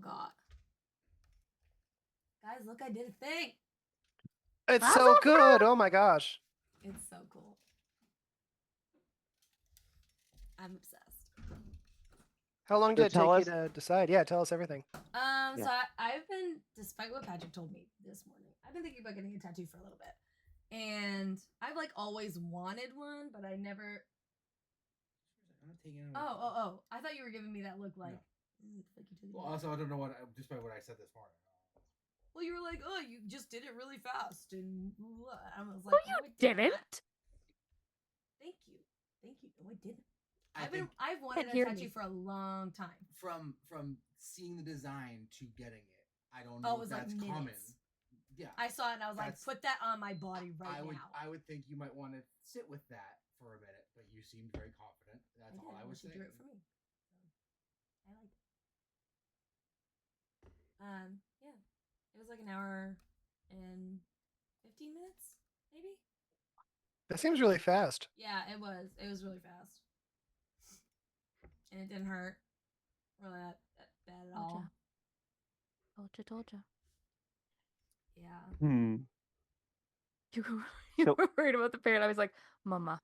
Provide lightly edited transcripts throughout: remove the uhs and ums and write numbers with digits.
forgot. Guys, look, I did a thing. It's so good. Oh my gosh. It's so cool. I'm obsessed. How long did it take you to decide? Yeah, tell us everything. So I've been, despite what Patrick told me this morning, I've been thinking about getting a tattoo for a little bit. And I've like always wanted one, but I never. Oh! I thought you were giving me that look like. No. Well, also I don't know what despite what I said this morning. Well, you were like, oh, you just did it really fast, and I was like, well, you didn't. Thank you. No, I didn't. I've wanted a tattoo for a long time. From seeing the design to getting it, I don't know if that's like common. Yeah, I saw it and I was like, put that on my body now. I would think you might want to sit with that for a minute, but you seemed very confident. That's all I was saying. Do it for me. I like it. Yeah, it was like an hour and 15 minutes, maybe. That seems really fast. Yeah, it was. It was really fast, and it didn't hurt really that bad at all. Told you. Yeah. You were worried about the pain. I was like, Mama.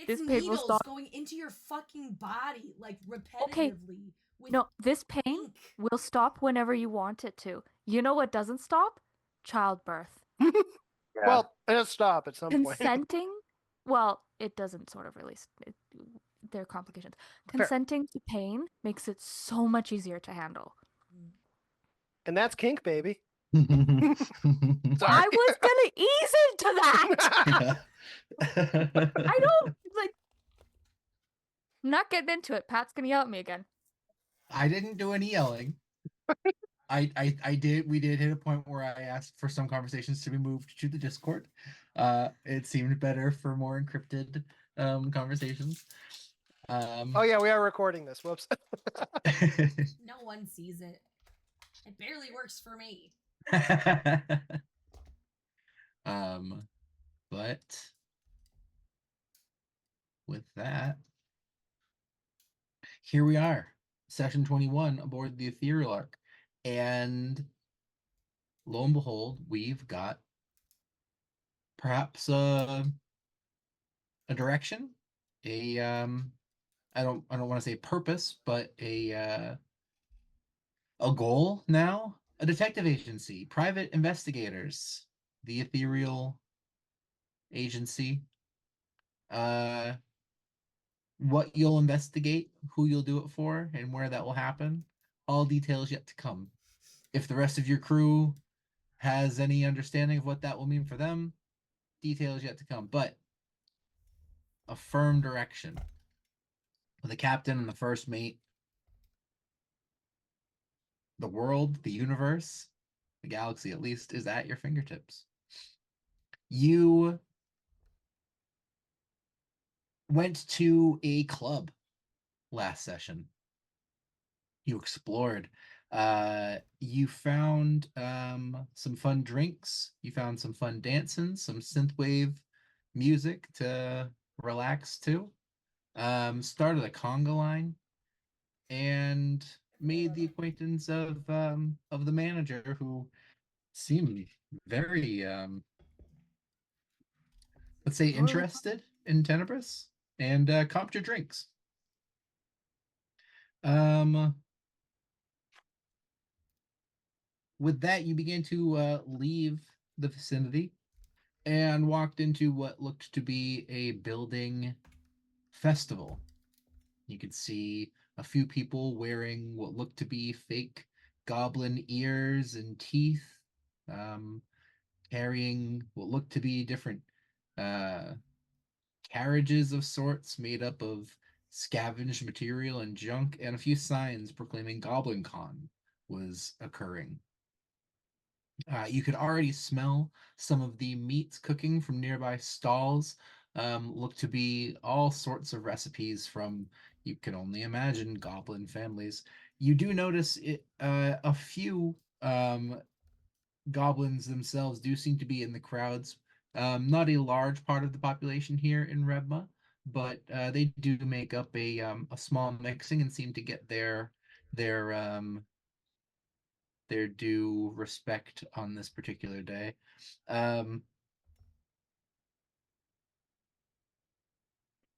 It's needles going into your fucking body, like repetitively. Okay. No, this pain will stop whenever you want it to. You know what doesn't stop? Childbirth. Yeah. Well, it'll stop at some point. Consenting, well, it doesn't sort of really. There are complications. Consenting to pain makes it so much easier to handle. And that's kink, baby. I was gonna ease into that. I don't like. I'm not getting into it. Pat's gonna yell at me again. I didn't do any yelling. I did. We did hit a point where I asked for some conversations to be moved to the Discord. It seemed better for more encrypted conversations. Oh yeah, we are recording this. Whoops. No one sees it. It barely works for me. But with that, here we are, session 21 aboard the Ethereal Ark, and lo and behold, we've got perhaps a direction, I don't want to say purpose, but a goal now. A detective agency, private investigators, the Ethereal Agency. What you'll investigate, who you'll do it for, and where that will happen. All details yet to come. If the rest of your crew has any understanding of what that will mean for them, details yet to come. But a firm direction. The captain and the first mate. The world, the universe, the galaxy at least, is at your fingertips. You went to a club last session. You explored. You found some fun drinks. You found some fun dancing, some synthwave music to relax to. Started a conga line, and made the acquaintance of the manager, who seemed very let's say interested in Tenebris, and comped your drinks. With that, you began to leave the vicinity and walked into what looked to be a building festival. You could see a few people wearing what looked to be fake goblin ears and teeth, carrying what looked to be different carriages of sorts made up of scavenged material and junk, and a few signs proclaiming Goblin Con was occurring. You could already smell some of the meats cooking from nearby stalls. Look to be all sorts of recipes from, you can only imagine, goblin families. You do notice a few goblins themselves do seem to be in the crowds. Not a large part of the population here in Rebma, but they do make up a small mixing and seem to get their their due respect on this particular day. Trying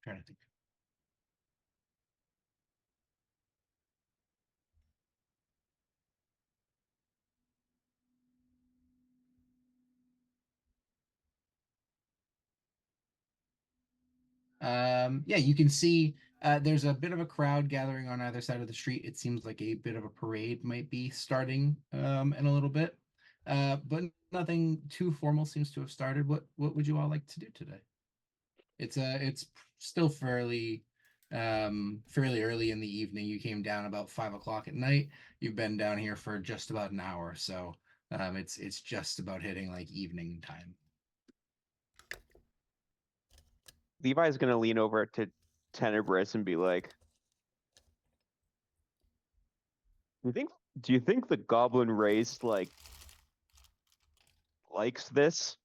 to think. Yeah, you can see there's a bit of a crowd gathering on either side of the street. It seems like a bit of a parade might be starting in a little bit, but nothing too formal seems to have started. What would you all like to do today? It's still fairly early in the evening. You came down about 5 o'clock at night. You've been down here for just about an hour, so it's just about hitting like evening time. Levi's gonna lean over to Tenebris and be like, do you think the Goblin race likes this?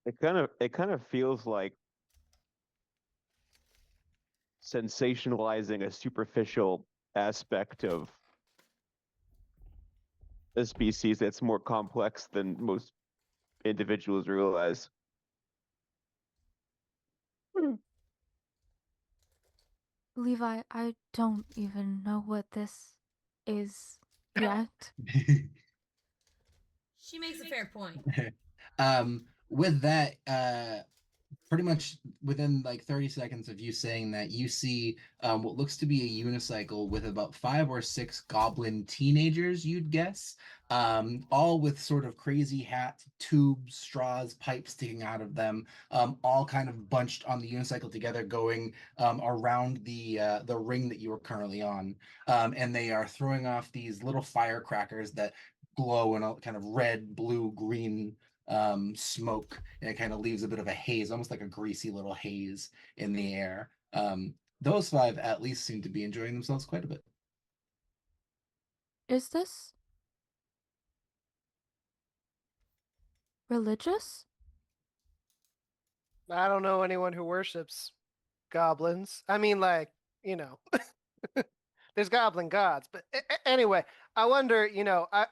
It kind of feels like sensationalizing a superficial aspect of a species that's more complex than most individuals realize. Levi, I don't even know what this is yet. She makes a fair point. With that, pretty much within like 30 seconds of you saying that, you see what looks to be a unicycle with about 5 or 6 goblin teenagers, you'd guess, all with sort of crazy hats, tubes, straws, pipes sticking out of them, all kind of bunched on the unicycle together, going around the ring that you are currently on, and they are throwing off these little firecrackers that glow in a kind of red, blue, green smoke, and it kind of leaves a bit of a haze, almost like a greasy little haze in the air. Those 5 at least seem to be enjoying themselves quite a bit. Is this religious? I don't know anyone who worships goblins. I mean, like, there's goblin gods. But anyway, I wonder,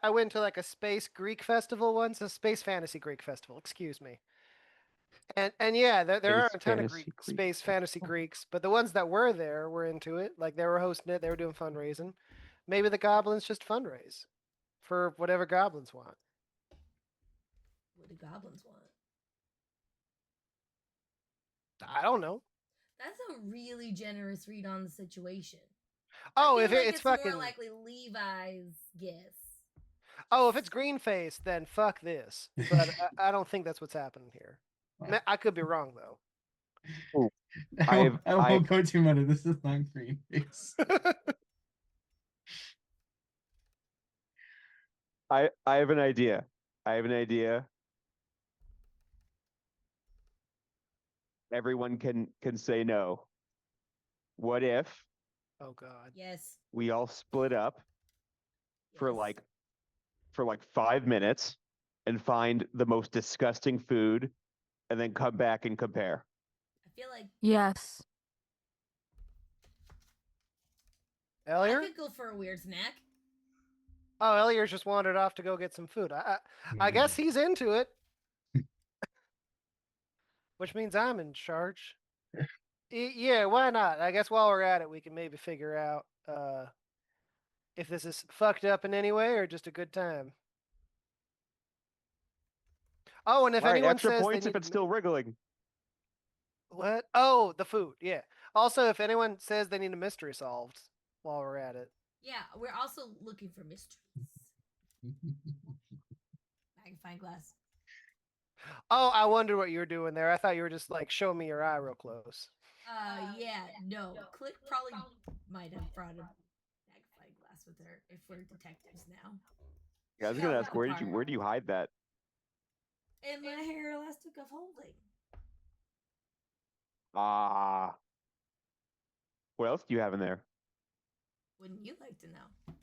I went to like a space Greek festival once, a space fantasy Greek festival, excuse me. And yeah, there are a ton of space fantasy Greeks, but the ones that were there were into it. Like they were hosting it, they were doing fundraising. Maybe the goblins just fundraise for whatever goblins want. What do goblins want? I don't know. That's a really generous read on the situation. Oh, if it's fucking more likely Levi's guess. Oh, if it's green face, then fuck this. But I don't think that's what's happening here. I could be wrong though. Oh, I won't go too much. This is not green face. I have an idea. Everyone can say no. What if? Oh God. Yes. We all split up for like 5 minutes and find the most disgusting food, and then come back and compare. I feel like yes. Elliot? I could go for a weird snack. Oh, Elliot just wandered off to go get some food. I guess he's into it. Which means I'm in charge. Yeah, why not? I guess while we're at it, we can maybe figure out if this is fucked up in any way or just a good time. Oh, and if anyone extra says points if it's still wriggling. What? Oh, the food. Yeah. Also, if anyone says they need a mystery solved while we're at it. Yeah, we're also looking for mysteries. Magnifying glass. Oh, I wonder what you were doing there. I thought you were just like showing me your eye real close. Yeah, no. Klik probably might have brought a magnifying glass with her if we're detectives now. Yeah, I was gonna ask, where do you hide that? In my hair elastic of holding. What else do you have in there? Wouldn't you like to know?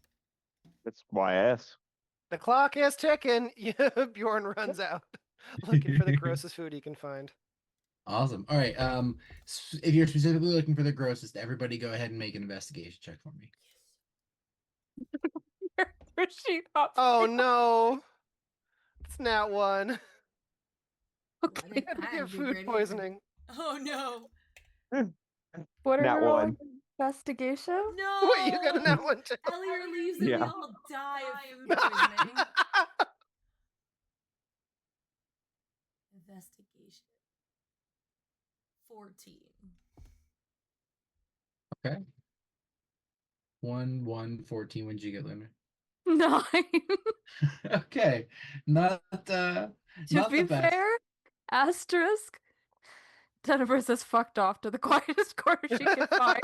That's why I asked. The clock is ticking. Bjorn runs out looking for the grossest food he can find. Awesome. All right. If you're specifically looking for the grossest, everybody go ahead and make an investigation check for me. Oh no. It's not one. Okay. I had to get food poisoning. Oh no. What are we Nat rolling? one. Investigation? No. Wait, you got a nat one too. Elliot leaves and we Yeah. all die of food poisoning. Investigation. 14. Okay. 1, 1, 14. When did you get, Luna? 9. Okay. Not To not be the best. fair, asterisk. Jennifer says fucked off to the quietest corner she can find.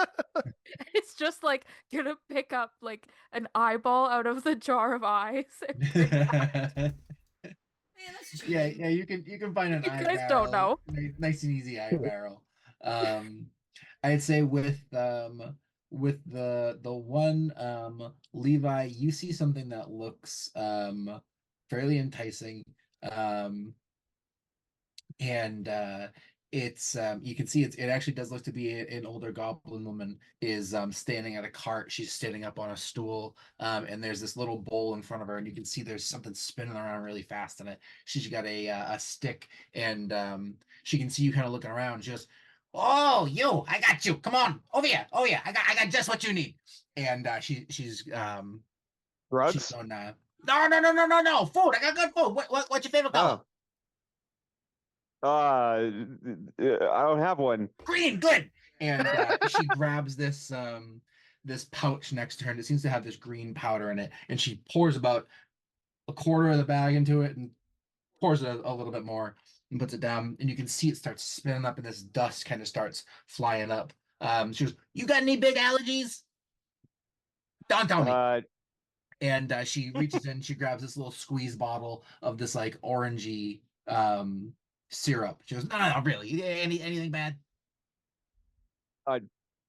It's just like gonna pick up like an eyeball out of the jar of eyes. Man, that's cheating. Yeah, you can find an You eye guys barrel. don't know. Nice and easy eye barrel. I'd say with the one Levi, you see something that looks fairly enticing. And it's you can see it actually does look to be an older goblin woman is standing at a cart. She's standing up on a stool, and there's this little bowl in front of her, and you can see there's something spinning around really fast in it. She's got a stick, and she can see you kind of looking around. She goes, "Oh, you! I got you! Come on over here! Oh yeah, I got just what you need." And she's Drugs? going, no, food! I got good food. What's your favorite color? I don't have one. Green, good. And she grabs this this pouch next to her, and it seems to have this green powder in it. And she pours about a quarter of the bag into it, and pours it a little bit more, and puts it down. And you can see it starts spinning up, and this dust kind of starts flying up. She goes, "You got any big allergies? Don't tell me." And she reaches in, she grabs this little squeeze bottle of this like orangey syrup. She goes, no, really. Anything bad?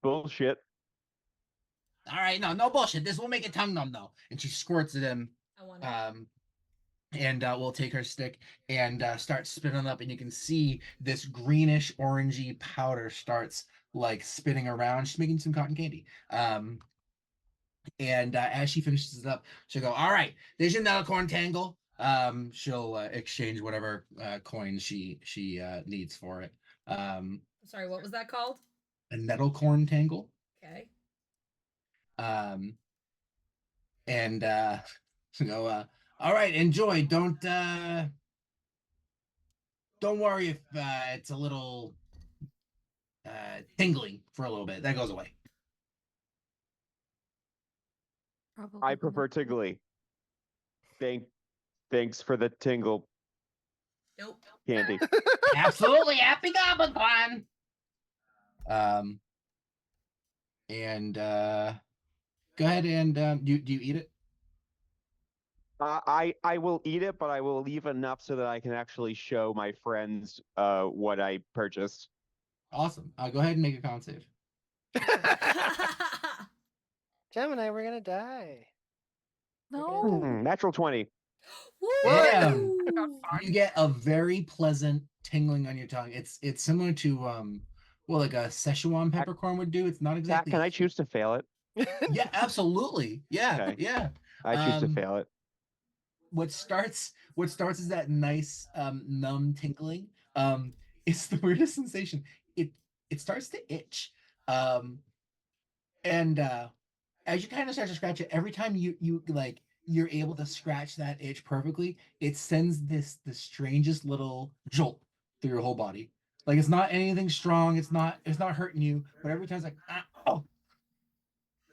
Bullshit. All right, no bullshit. This will make it tongue numb though. And she squirts it in. And we'll take her stick and start spinning up, and you can see this greenish orangey powder starts like spinning around. She's making some cotton candy. And as she finishes it up, she'll go, all right, there's your nettle corn tangle. She'll exchange whatever coin she needs for it. Sorry, what was that called? A nettle corn tangle. Okay. And she'll go, all right, enjoy. Don't worry if it's a little tingling for a little bit. That goes away. Probably I prefer tingly. Thanks for the tingle. Nope. Candy. Absolutely, happy Goblin Con. And go ahead and do you eat it? I will eat it, but I will leave enough so that I can actually show my friends what I purchased. Awesome. Go ahead and make a con save. Gemini, we're gonna die. No. Natural 20. Damn. You get a very pleasant tingling on your tongue. It's similar to well, like a Szechuan peppercorn would do. It's not exactly. Can I choose to fail it? Yeah, absolutely. Yeah, Okay. yeah. I choose to fail it. What starts is that nice numb tingling. It's the weirdest sensation. It starts to itch. And as you kind of start to scratch it, every time you like you're able to scratch that itch perfectly, it sends the strangest little jolt through your whole body. Like it's not anything strong, it's not hurting you, but every time it's like oh.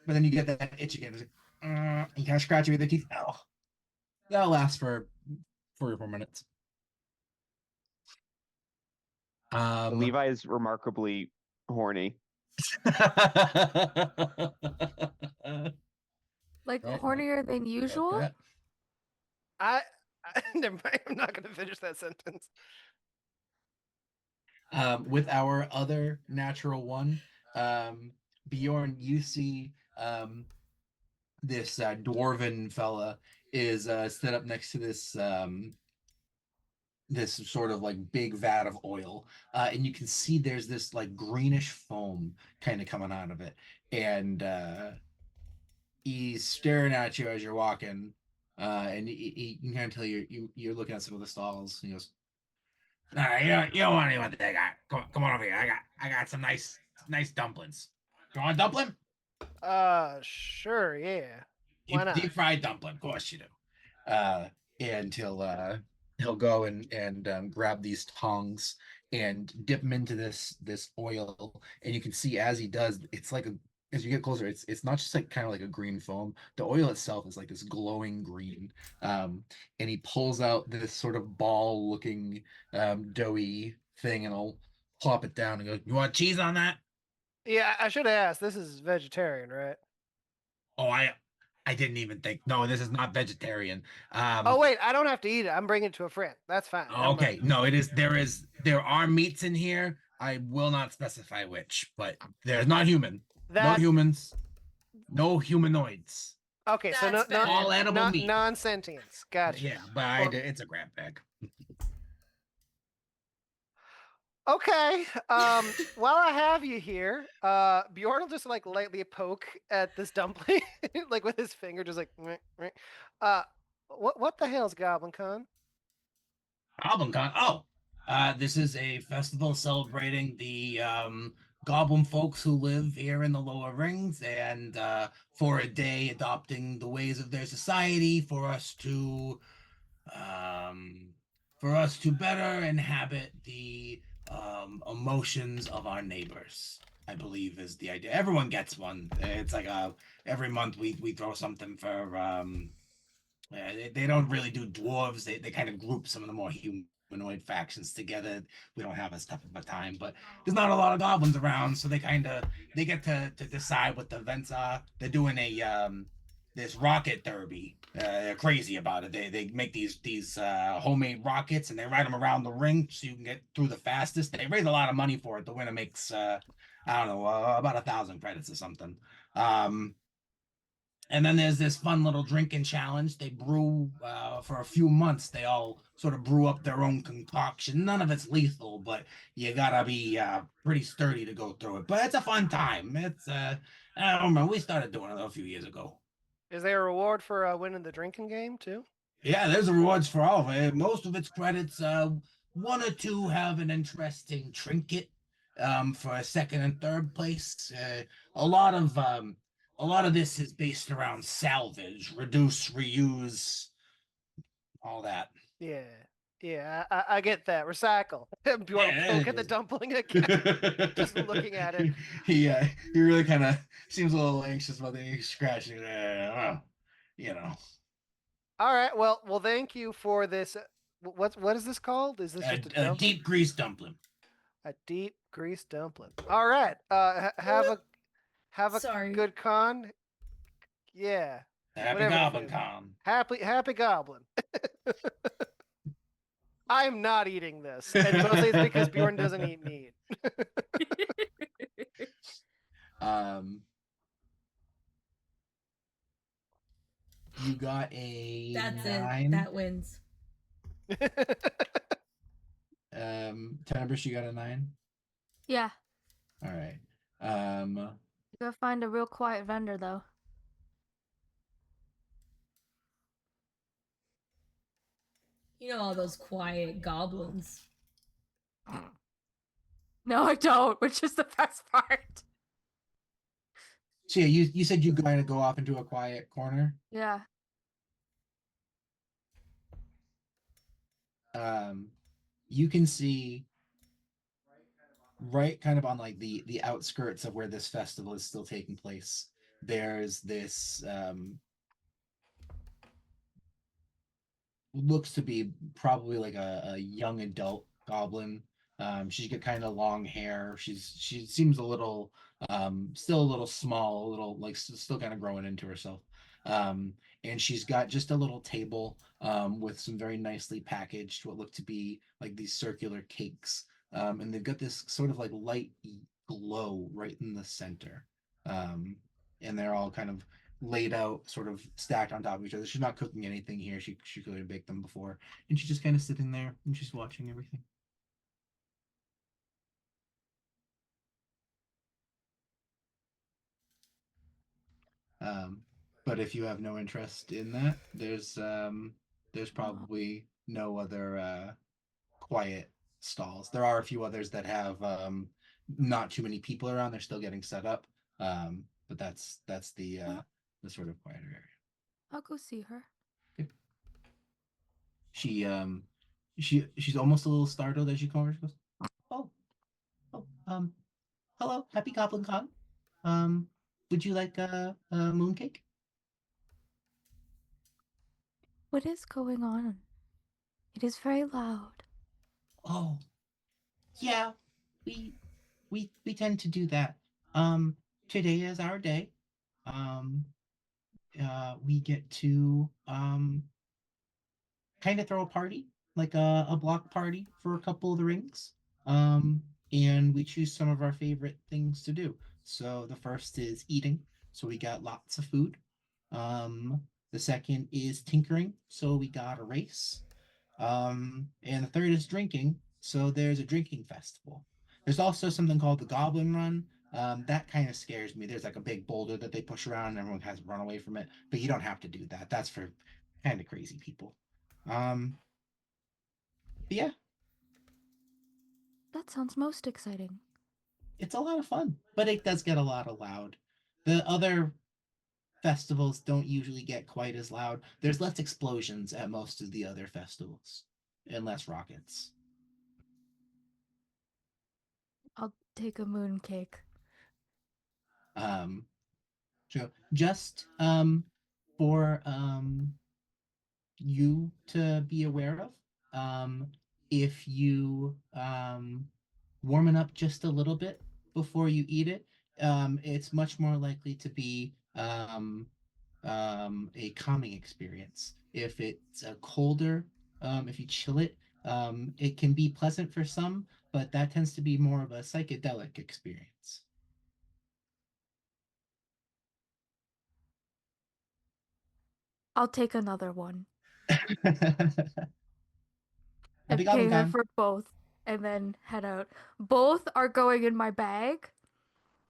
But then you get that itch again. It's like, and you kind of scratch it with your teeth. Oh. That'll last for 3 or 4 minutes. Levi is remarkably horny. Like hornier than usual? Never mind. I'm not going to finish that sentence. With our other natural one, Bjorn, you see this dwarven fella is stood up next to this this sort of like big vat of oil, and you can see there's this like greenish foam kind of coming out of it, and he's staring at you as you're walking, and he can kind of tell you're looking at some of the stalls. And he goes, "Nah, you don't want any what they got. Come on over here. I got some nice dumplings. You want a dumpling? Sure, yeah. Why not? Deep fried dumpling, of course you do." And he'll go and grab these tongs and dip them into this oil, and you can see as he does, it's like as you get closer, it's not just like kind of like a green foam. The oil itself is like this glowing green, and he pulls out this sort of ball looking doughy thing, and I'll plop it down and go, "You want cheese on that?" Yeah, I should have asked. This is vegetarian, right? Oh, I didn't even think. No, this is not vegetarian. Oh wait, I don't have to eat it. I'm bringing it to a friend. That's fine. Okay, no, it is. There are meats in here. I will not specify which, but they're not human. No humans. No humanoids. Okay, so That's no, bad. All animal meat. non-sentience. Gotcha. Yeah, but it's a grab bag. Okay. While I have you here, Bjorn will just like lightly poke at this dumpling, like with his finger, just like. Meh, meh. What the hell's Goblin Con? Goblin Con. Oh, this is a festival celebrating the goblin folks who live here in the lower rings, and for a day adopting the ways of their society for us to better inhabit the emotions of our neighbors, I believe is the idea. Everyone gets one. It's like every month we throw something for they don't really do dwarves. They kind of group some of the more humanoid factions together. We don't have as tough of a time, but there's not a lot of goblins around, so they get to decide what the events are. They're doing a this rocket derby. They're crazy about it. They make these homemade rockets, and they ride them around the ring so you can get through the fastest. They raise a lot of money for it. The winner makes I don't know, about 1,000 credits or something. And then there's this fun little drinking challenge. They brew for a few months. They all sort of brew up their own concoction. None of it's lethal, but you gotta be pretty sturdy to go through it. But it's a fun time. It's I don't remember. We started doing it a few years ago. Is there a reward for winning the drinking game too? Yeah, there's rewards for all of it. Most of its credits, one or two have an interesting trinket for a second and third place. A lot of this is based around salvage, reduce, reuse, all that. Yeah, I get that. Recycle. Bjorn poke at the dumpling again, just looking at it. He really kind of seems a little anxious about the scratching. You know. All right. Well, thank you for this. What is this called? Is this just a deep grease dumpling? A deep grease dumpling. All right. Have a good con. Yeah. Happy Goblin Con. Happy Goblin. I'm not eating this, and mostly it's because Bjorn doesn't eat meat. You got a That's 9. It. That wins. Tenebris, you got a 9? Yeah. All right. You gotta find a real quiet vendor though. You know all those quiet goblins. No, I don't, which is the best part. So yeah, you said you're going to go off into a quiet corner? Yeah. You can see right kind of on like the outskirts of where this festival is still taking place. There's this looks to be probably like a young adult goblin. She's got kind of long hair. She seems a little still a little small, a little like still kind of growing into herself. And she's got just a little table with some very nicely packaged what look to be like these circular cakes. And they've got this sort of like light glow right in the center. And they're all kind of laid out, sort of stacked on top of each other. She's not cooking anything here. She could have baked them before, and she's just kind of sitting there and she's watching everything. But if you have no interest in that, there's probably no other quiet stalls. There are a few others that have not too many people around. They're still getting set up. But that's the sort of quieter area. I'll go see her. Okay. She's almost a little startled as she comes over. She goes, hello, happy Goblin Con. Would you like a mooncake? What is going on? It is very loud. Oh, yeah, we tend to do that. Today is our day. We get to kind of throw a party, like a block party for a couple of the rings. And we choose some of our favorite things to do. So the first is eating. So we got lots of food. The second is tinkering. So we got a race. And the third is drinking. So there's a drinking festival. There's also something called the Goblin Run. That kind of scares me. There's like a big boulder that they push around and everyone has to run away from it. But you don't have to do that. That's for kind of crazy people. Yeah. That sounds most exciting. It's a lot of fun, but it does get a lot of loud. The other festivals don't usually get quite as loud. There's less explosions at most of the other festivals and less rockets. I'll take a mooncake. So just for you to be aware of, if you warm it up just a little bit before you eat it, it's much more likely to be a calming experience. If it's colder, if you chill it, it can be pleasant for some, but that tends to be more of a psychedelic experience. I'll take another one. Happy And pay Goblin her Con. for both and then head out. Both are going in my bag.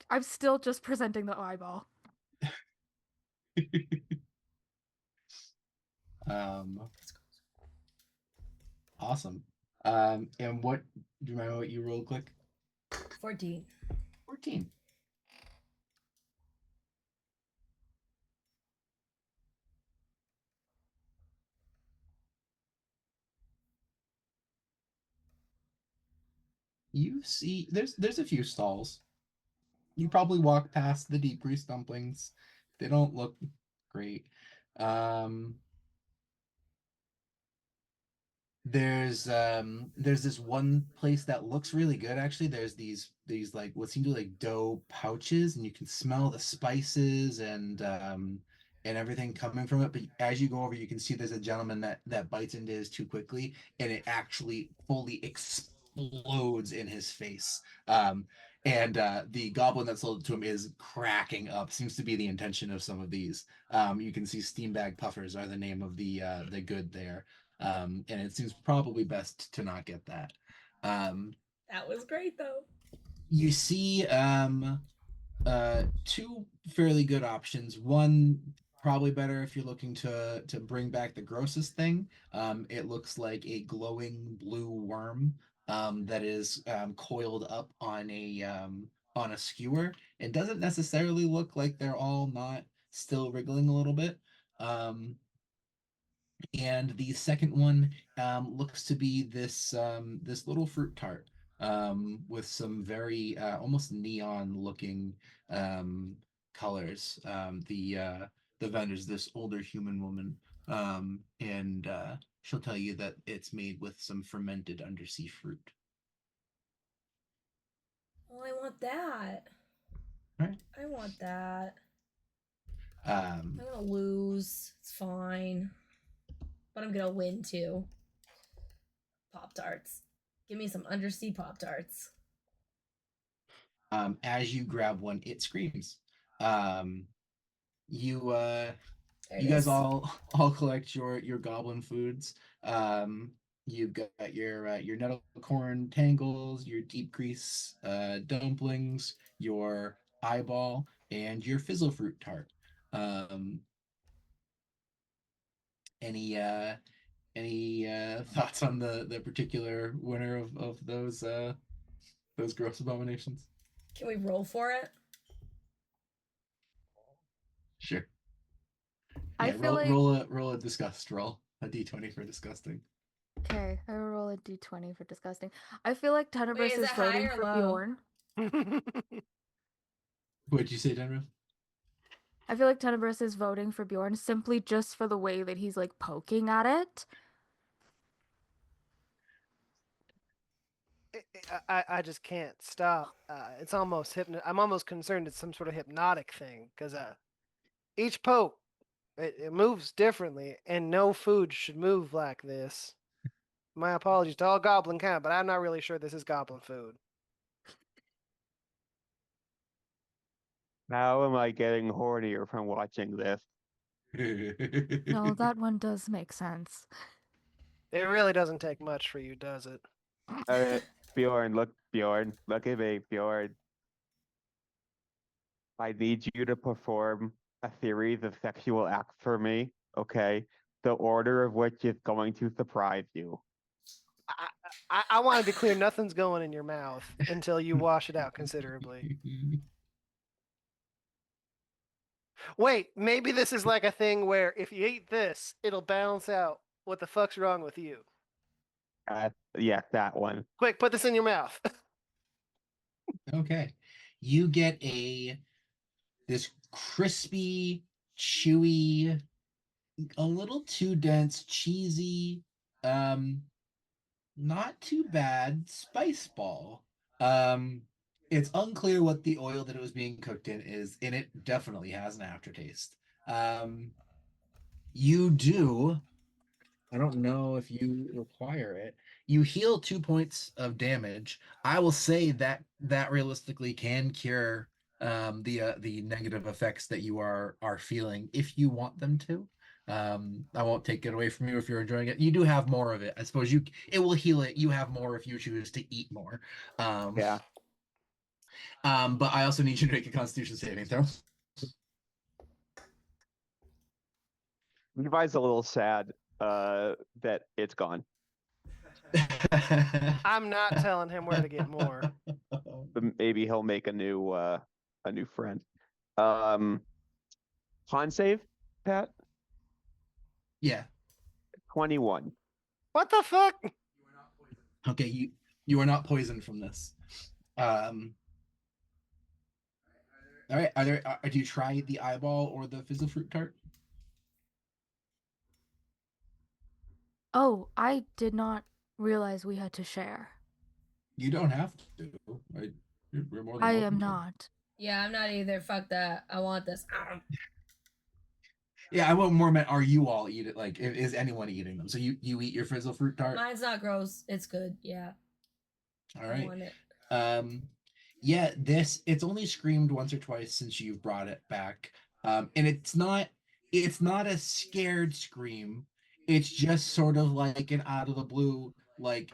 I'm still just presenting the eyeball. Awesome. And what do you remember what you rolled, Klik? 14. 14. You see there's a few stalls. You probably walk past the deep grease dumplings. They don't look great. There's this one place that looks really good actually. There's these like what seem to be like dough pouches, and you can smell the spices and everything coming from it. But as you go over, you can see there's a gentleman that bites into his too quickly, and it actually fully explodes in his face. And the goblin that sold it to him is cracking up. Seems to be the intention of some of these. You can see steam bag puffers are the name of the good there. And it seems probably best to not get that. That was great though. You see two fairly good options. One probably better if you're looking to bring back the grossest thing. It looks like a glowing blue worm that is coiled up on a skewer. It doesn't necessarily look like they're all not still wriggling a little bit. And the second one looks to be this little fruit tart with some very almost neon looking colors. The vendor's this older human woman, and she'll tell you that it's made with some fermented undersea fruit. Oh, I want that. Right. I want that. I'm gonna lose. It's fine. But I'm gonna win too. Pop-Tarts. Give me some undersea Pop-Tarts. As you grab one, it screams. You There you it guys is. all collect your goblin foods. You've got your nettle corn tangles, your deep grease dumplings, your eyeball, and your fizzle fruit tart. Um, any thoughts on the particular winner of those gross abominations? Can we roll for it? Sure. I Yeah, feel like roll a disgust roll. A d20 for disgusting. okay, I will roll a d20 for disgusting. I feel like Tenebris Wait, is is it high voting or for low? Bjorn. What'd you say, Denver? I feel like Tenebris is voting for Bjorn simply just for the way that he's like poking at it. I just can't stop. It's almost I'm almost concerned it's some sort of hypnotic thing because each poke it moves differently, and no food should move like this. My apologies to all Goblin Con, but I'm not really sure this is Goblin food. How am I getting hornier from watching this? No, that one does make sense. It really doesn't take much for you, does it? Bjorn, look at me, Bjorn. I need you to perform a series of sexual acts for me, okay? The order of which is going to surprise you. I want to be clear, nothing's going in your mouth until you wash it out considerably. Wait, maybe this is like a thing where if you eat this, it'll balance out what the fuck's wrong with you. Yeah, that one. Quick, put this in your mouth. Okay. You get this crispy, chewy, a little too dense, cheesy, not too bad spice ball. It's unclear what the oil that it was being cooked in is, and it definitely has an aftertaste. You do. I don't know if you require it. You heal 2 points of damage. I will say that realistically can cure the negative effects that you are feeling if you want them to. I won't take it away from you if you're enjoying it. You do have more of it. I suppose it will heal it. You have more if you choose to eat more. Yeah. But I also need you to make a Constitution saving throw. Levi's a little sad that it's gone. I'm not telling him where to get more. But maybe he'll make a new friend. Con save, Pat? Yeah. 21. What the fuck? Okay, you are not poisoned from this. All right. Do you try the eyeball or the fizzle fruit tart? Oh, I did not realize we had to share. You don't have to. You're more than I welcome am to. not. Yeah, I'm not either. Fuck that. I want this. Yeah, I want more meant. Are you all eat it? Like, is anyone eating them? So you eat your fizzle fruit tart? Mine's not gross. It's good. Yeah. All right. I want it. Yeah, it's only screamed once or twice since you've brought it back. And it's not a scared scream. It's just sort of like an out of the blue, like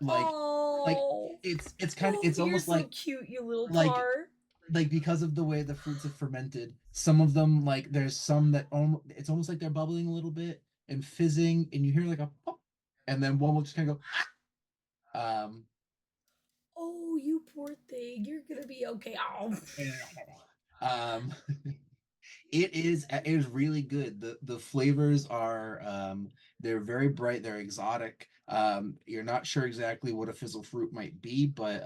Oh, it's kind of it's you're almost so like cute, you little like tar. like because of the way the fruits have fermented, some of them like there's some that it's almost like they're bubbling a little bit and fizzing, and you hear like a pop, and then one will just kind of go. Oh, you poor thing. You're gonna be okay. Oh. Um, it is really good. The flavors are they're very bright. They're exotic. You're not sure exactly what a fizzle fruit might be, but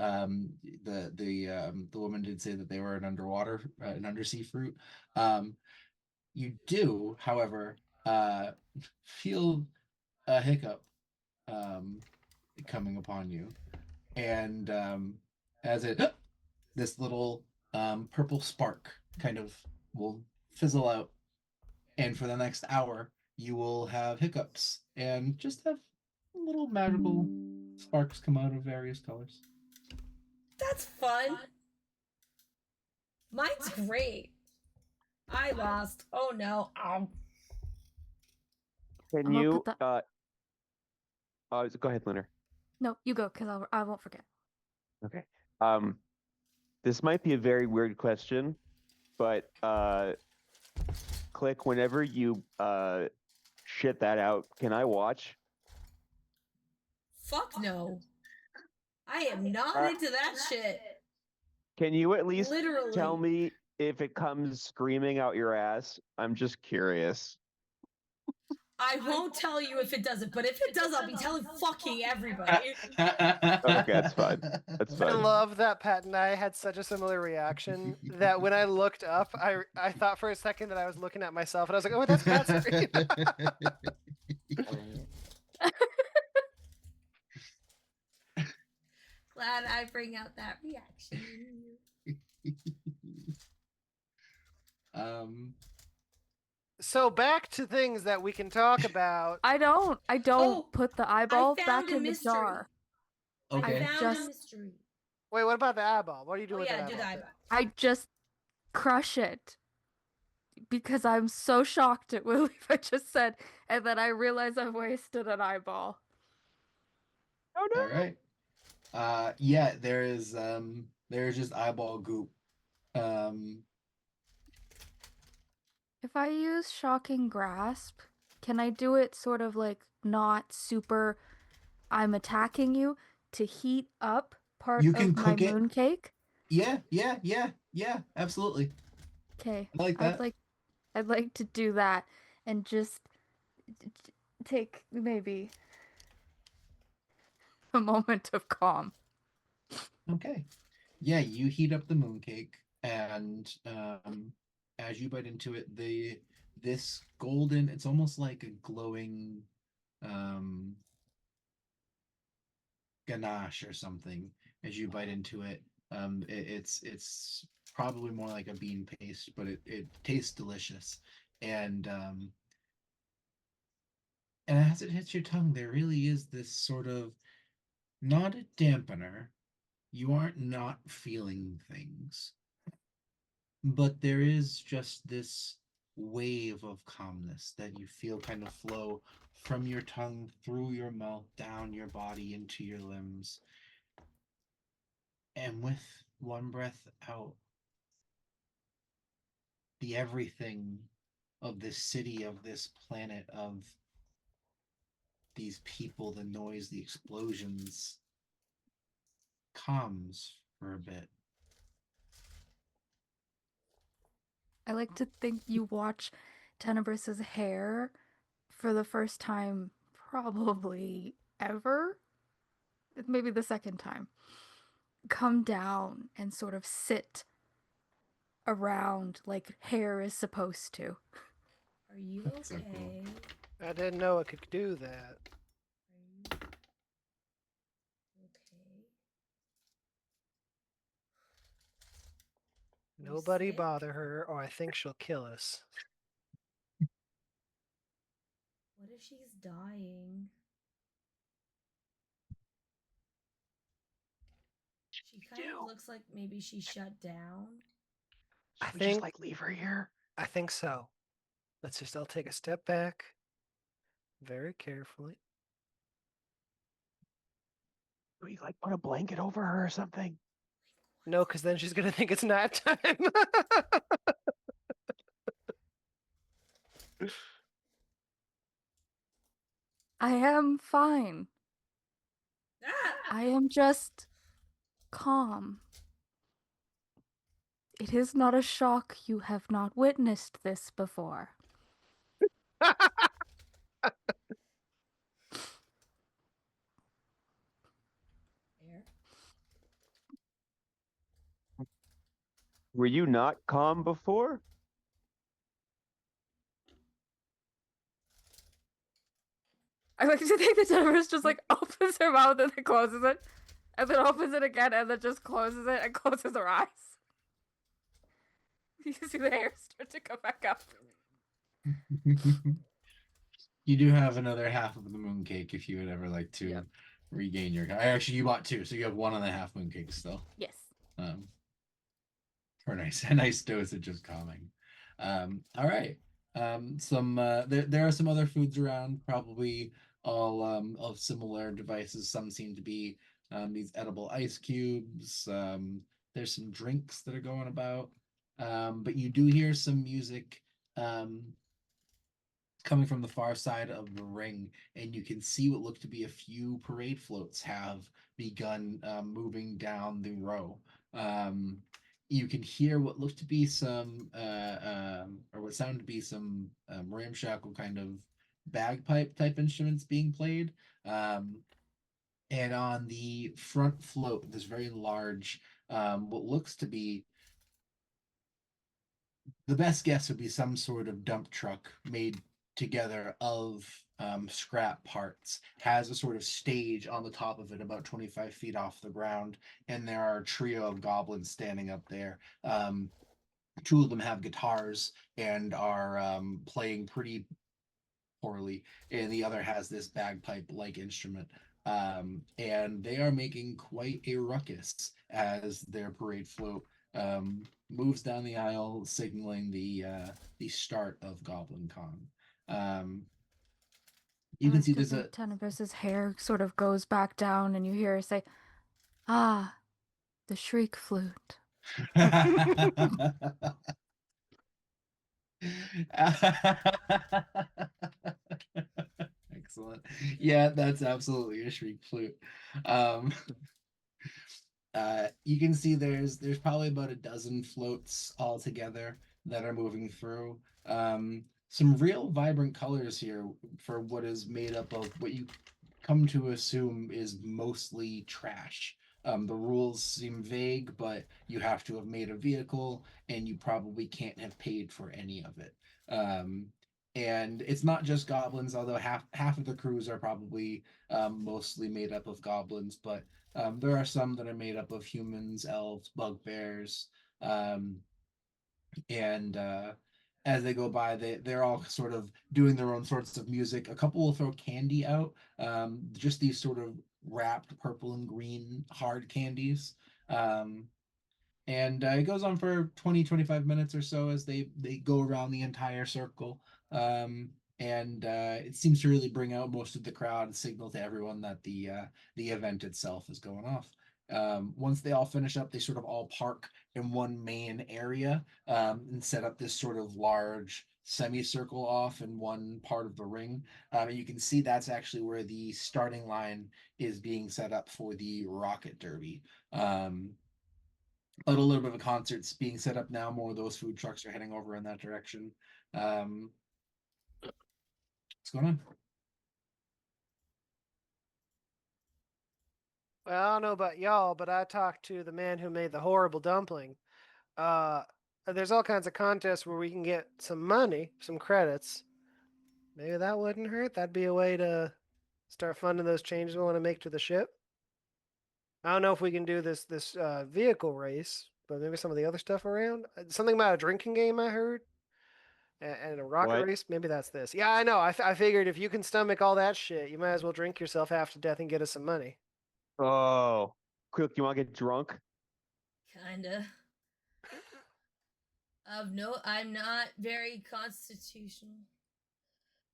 the woman did say that they were an undersea fruit. You do, however, feel a hiccup coming upon you, and as this little purple spark kind of will fizzle out, and for the next hour you will have hiccups and just have little magical sparks come out of various colors. That's fun. Mine's great. I lost. Oh no. Ow. Can you go ahead, Lunar. No, you go, because I won't forget. Okay. This might be a very weird question, but Klik, whenever you shit that out, can I watch? Fuck no. I am not into that shit. Can you at least Literally. tell me if it comes screaming out your ass? I'm just curious. I won't tell you if it doesn't, but if it does, I'll be telling fucking everybody. Okay, that's fine. That's fine. I love that Pat and I had such a similar reaction that when I looked up, I thought for a second that I was looking at myself, and I was like, "Oh, that's Pat's screen." Glad I bring out that reaction. So back to things that we can talk about. I don't put the eyeball back in the jar. Okay. I found a mystery. Wait, what about the eyeball? What are you doing with the eyeball? Do the eyeball. I just crush it because I'm so shocked at what I just said, and then I realize I've wasted an eyeball. Oh no! All right. Yeah, there's just eyeball goop. If I use shocking grasp, can I do it sort of like not super I'm attacking you to heat up part You can of my cook it. mooncake? Yeah, absolutely. Okay. I like that. I'd like to do that and just take maybe a moment of calm. Okay. Yeah, you heat up the mooncake, and as you bite into it, this golden, it's almost like a glowing ganache or something. As you bite into it, it's probably more like a bean paste, but it tastes delicious. And as it hits your tongue, there really is this sort of, not a dampener. You aren't not feeling things, but there is just this wave of calmness that you feel kind of flow from your tongue through your mouth, down your body, into your limbs. And with one breath out, the everything of this city, of this planet, of these people, the noise, the explosions, calms for a bit. I like to think you watch Tenebris's hair for the first time probably ever, maybe the second time, come down and sort of sit around like hair is supposed to. Are you That's so okay? cool. I didn't know it could do that. Are you okay? Nobody sick? bother her, or I think she'll kill us. What if she's dying? She kind of looks like maybe she shut down. Should we just like leave her here? I think so. Let's just all take a step back, very carefully. Do we like put a blanket over her or something? No, because then she's gonna think it's nap time. I am fine. Ah! I am just calm. It is not a shock you have not witnessed this before. Were you not calm before? I like to think that Jennifer's just like opens her mouth and then closes it, and then opens it again and then just closes it and closes her eyes. You see the hair start to come back up. You do have another half of the mooncake if you would ever like to regain your. Actually, you bought two, so you have 1.5 mooncakes still. Yes. For a nice dosage of calming. All right. There are some other foods around, probably all of similar devices. Some seem to be these edible ice cubes. There's some drinks that are going about. But you do hear some music coming from the far side of the ring, and you can see what look to be a few parade floats have begun moving down the row. You can hear what looks to be some, or what sound to be some ramshackle kind of bagpipe type instruments being played. And on the front float, this very large, what looks to be, the best guess would be some sort of dump truck made together of scrap parts, has a sort of stage on the top of it about 25 feet off the ground, and there are a trio of goblins standing up there. Two of them have guitars and are playing pretty poorly, and the other has this bagpipe like instrument. And they are making quite a ruckus as their parade float moves down the aisle, signaling the start of Goblin Con. You can see there's a Tenebrous' hair sort of goes back down, and you hear her say, "Ah, the shriek flute." Excellent. Yeah, that's absolutely a shriek flute. You can see there's probably about a dozen floats all together that are moving through. Some real vibrant colors here for what is made up of what you come to assume is mostly trash. The rules seem vague, but you have to have made a vehicle, and you probably can't have paid for any of it. And it's not just goblins, although half of the crews are probably mostly made up of goblins, but there are some that are made up of humans, elves, bugbears, and as they go by, they're all sort of doing their own sorts of music. A couple will throw candy out, just these sort of wrapped purple and green hard candies. And it goes on for 20-25 minutes or so as they go around the entire circle. And it seems to really bring out most of the crowd and signal to everyone that the event itself is going off. Once they all finish up, they sort of all park in one main area and set up this sort of large semicircle off in one part of the ring. And you can see that's actually where the starting line is being set up for the Rocket Derby. But a little bit of a concert's being set up now. More of those food trucks are heading over in that direction. What's going on? Well, I don't know about y'all, but I talked to the man who made the horrible dumpling. There's all kinds of contests where we can get some money, some credits. Maybe that wouldn't hurt. That'd be a way to start funding those changes we want to make to the ship. I don't know if we can do this vehicle race, but maybe some of the other stuff around. Something about a drinking game I heard, and a rocket race. Maybe that's this. Yeah, I know. I figured if you can stomach all that shit, you might as well drink yourself half to death and get us some money. Oh, quick! You want to get drunk? Kinda. No, I'm not very constitutional.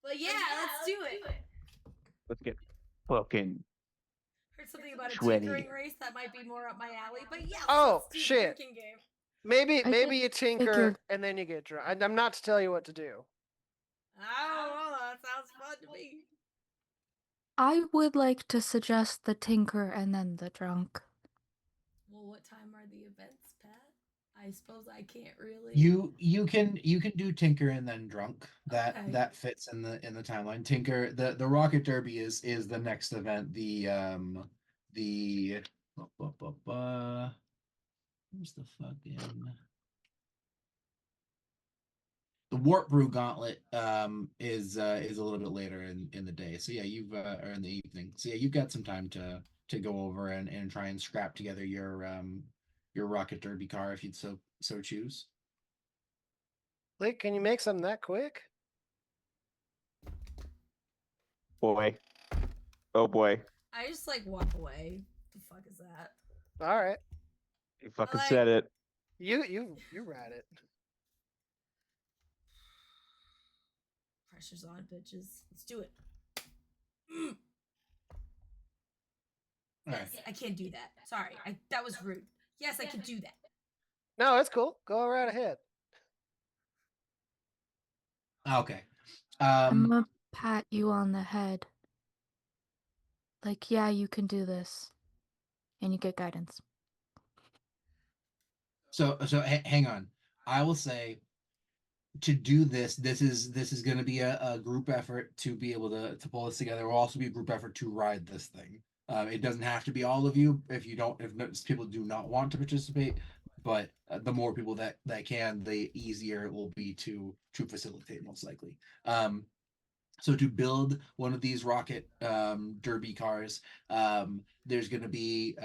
But yeah, let's do it. Let's get fucking. Heard something about a sweaty. tinkering race that might be more up my alley. But yeah, Oh, let's do shit. the drinking game. Maybe you tinker and then you get drunk. I'm not to tell you what to do. Oh, that sounds fun to me. I would like to suggest the tinker and then the drunk. Well, what time are the events, Pat? I suppose I can't really. You can do Tinker and then drunk. Okay. That fits in the timeline. Tinker, the Rocket Derby is the next event. Where's the fucking the Warp Brew Gauntlet is a little bit later in the day. So yeah, you've or in the evening. So yeah, you've got some time to go over and try and scrap together your Rocket Derby car if you'd so choose. Klik, can you make something that quick? Boy. Oh boy. I just like walk away. The fuck is that? All right. You fucking said it. You read it. Pressure's on, bitches. Let's do it. Yes, right. I can't do that. Sorry, that was rude. Yes, I can do that. No, it's cool. Go right ahead. Okay. I'm gonna pat you on the head. Like, yeah, you can do this. And you get guidance. So hang on. I will say to do this is going to be a group effort to be able to pull this together. It will also be a group effort to ride this thing. It doesn't have to be all of you if people do not want to participate, but the more people that can, the easier it will be to facilitate, most likely. So to build one of these rocket derby cars, there's going to be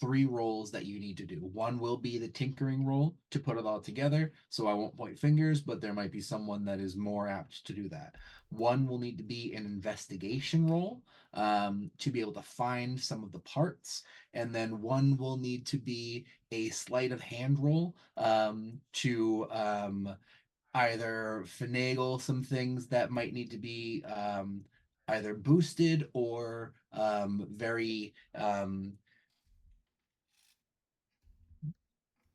3 roles that you need to do. One will be the tinkering role to put it all together. So I won't point fingers, but there might be someone that is more apt to do that. One will need to be an investigation role to be able to find some of the parts. And then one will need to be a sleight of hand role to either finagle some things that might need to be either boosted or very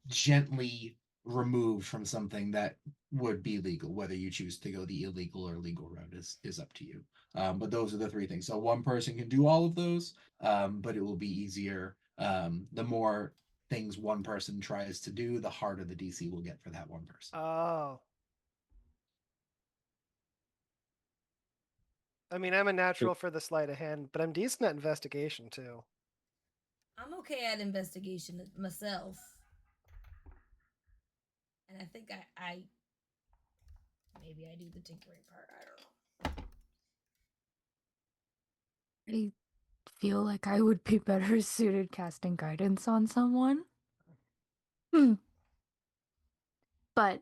gently removed from something that would be legal. Whether you choose to go the illegal or legal route is up to you. But those are the 3 things. So one person can do all of those, but it will be easier. The more things one person tries to do, the harder the DC will get for that one person. Oh. I mean, I'm a natural for the sleight of hand, but I'm decent at investigation too. I'm okay at investigation myself. And I think I maybe I do the tinkering part. I don't know. I feel like I would be better suited casting guidance on someone. But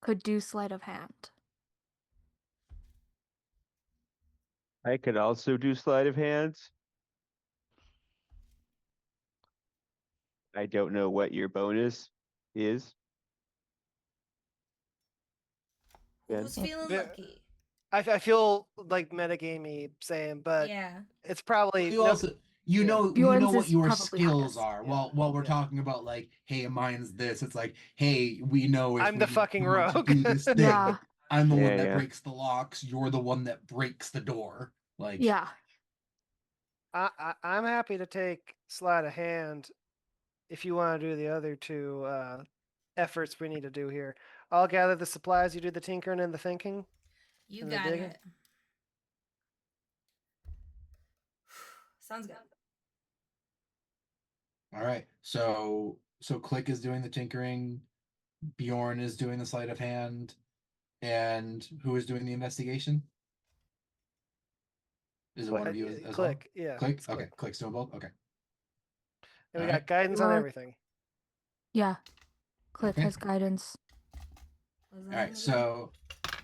could do sleight of hand. I could also do sleight of hands. I don't know what your bonus is. Who's feeling lucky? I feel like metagamey saying, but yeah, it's probably You also you know Bjorn's what is your probably skills highest. are. While we're talking about like, hey, mine's this. It's like, hey, we know if I'm we the need fucking someone to rogue. do this thing. Yeah. I'm the one Yeah, that yeah. breaks the locks. You're the one that breaks the door. Like, Yeah. I'm happy to take sleight of hand if you want to do the other 2 efforts we need to do here. I'll gather the supplies, you do the tinkering and the thinking. you and the got digging. it. Sounds good. all right. So Klik is doing the tinkering. Bjorn is doing the sleight of hand, and who is doing the investigation? Is it one of you as Klik, well? yeah. Klik? Okay, Klik's doing both. Okay. And we All got right. guidance on everything. Yeah. Klik Okay. has guidance. All right. So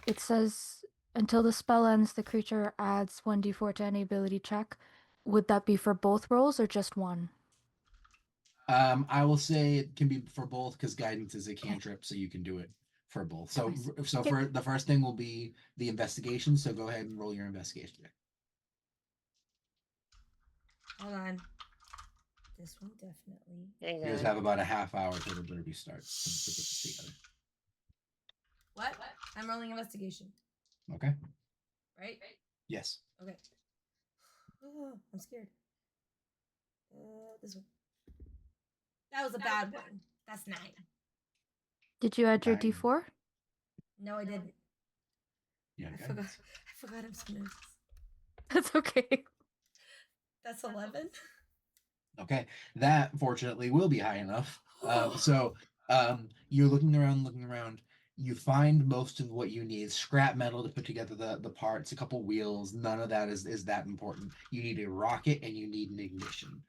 It says until the spell ends, the creature adds 1d4 to any ability check. Would that be for both rolls or just one? I will say it can be for both because guidance is a cantrip, so you can do it for both. So Nice. so for the first thing will be the investigation. So go ahead and roll your investigation check. Hold on. This one definitely. Hang You guys on. have about a half hour till the derby starts to put this together. What? I'm rolling investigation. Okay. Right? Yes. Okay. Oh, I'm scared. This one. That was a bad one. That's 9. Did you add your 9. d4? No, I didn't. Yeah. I forgot I'm so nervous. That's okay. That's 11. Okay, that fortunately will be high enough. So you're looking around. You find most of what you need: scrap metal to put together the parts, a couple wheels. None of that is that important. You need a rocket and you need an ignition.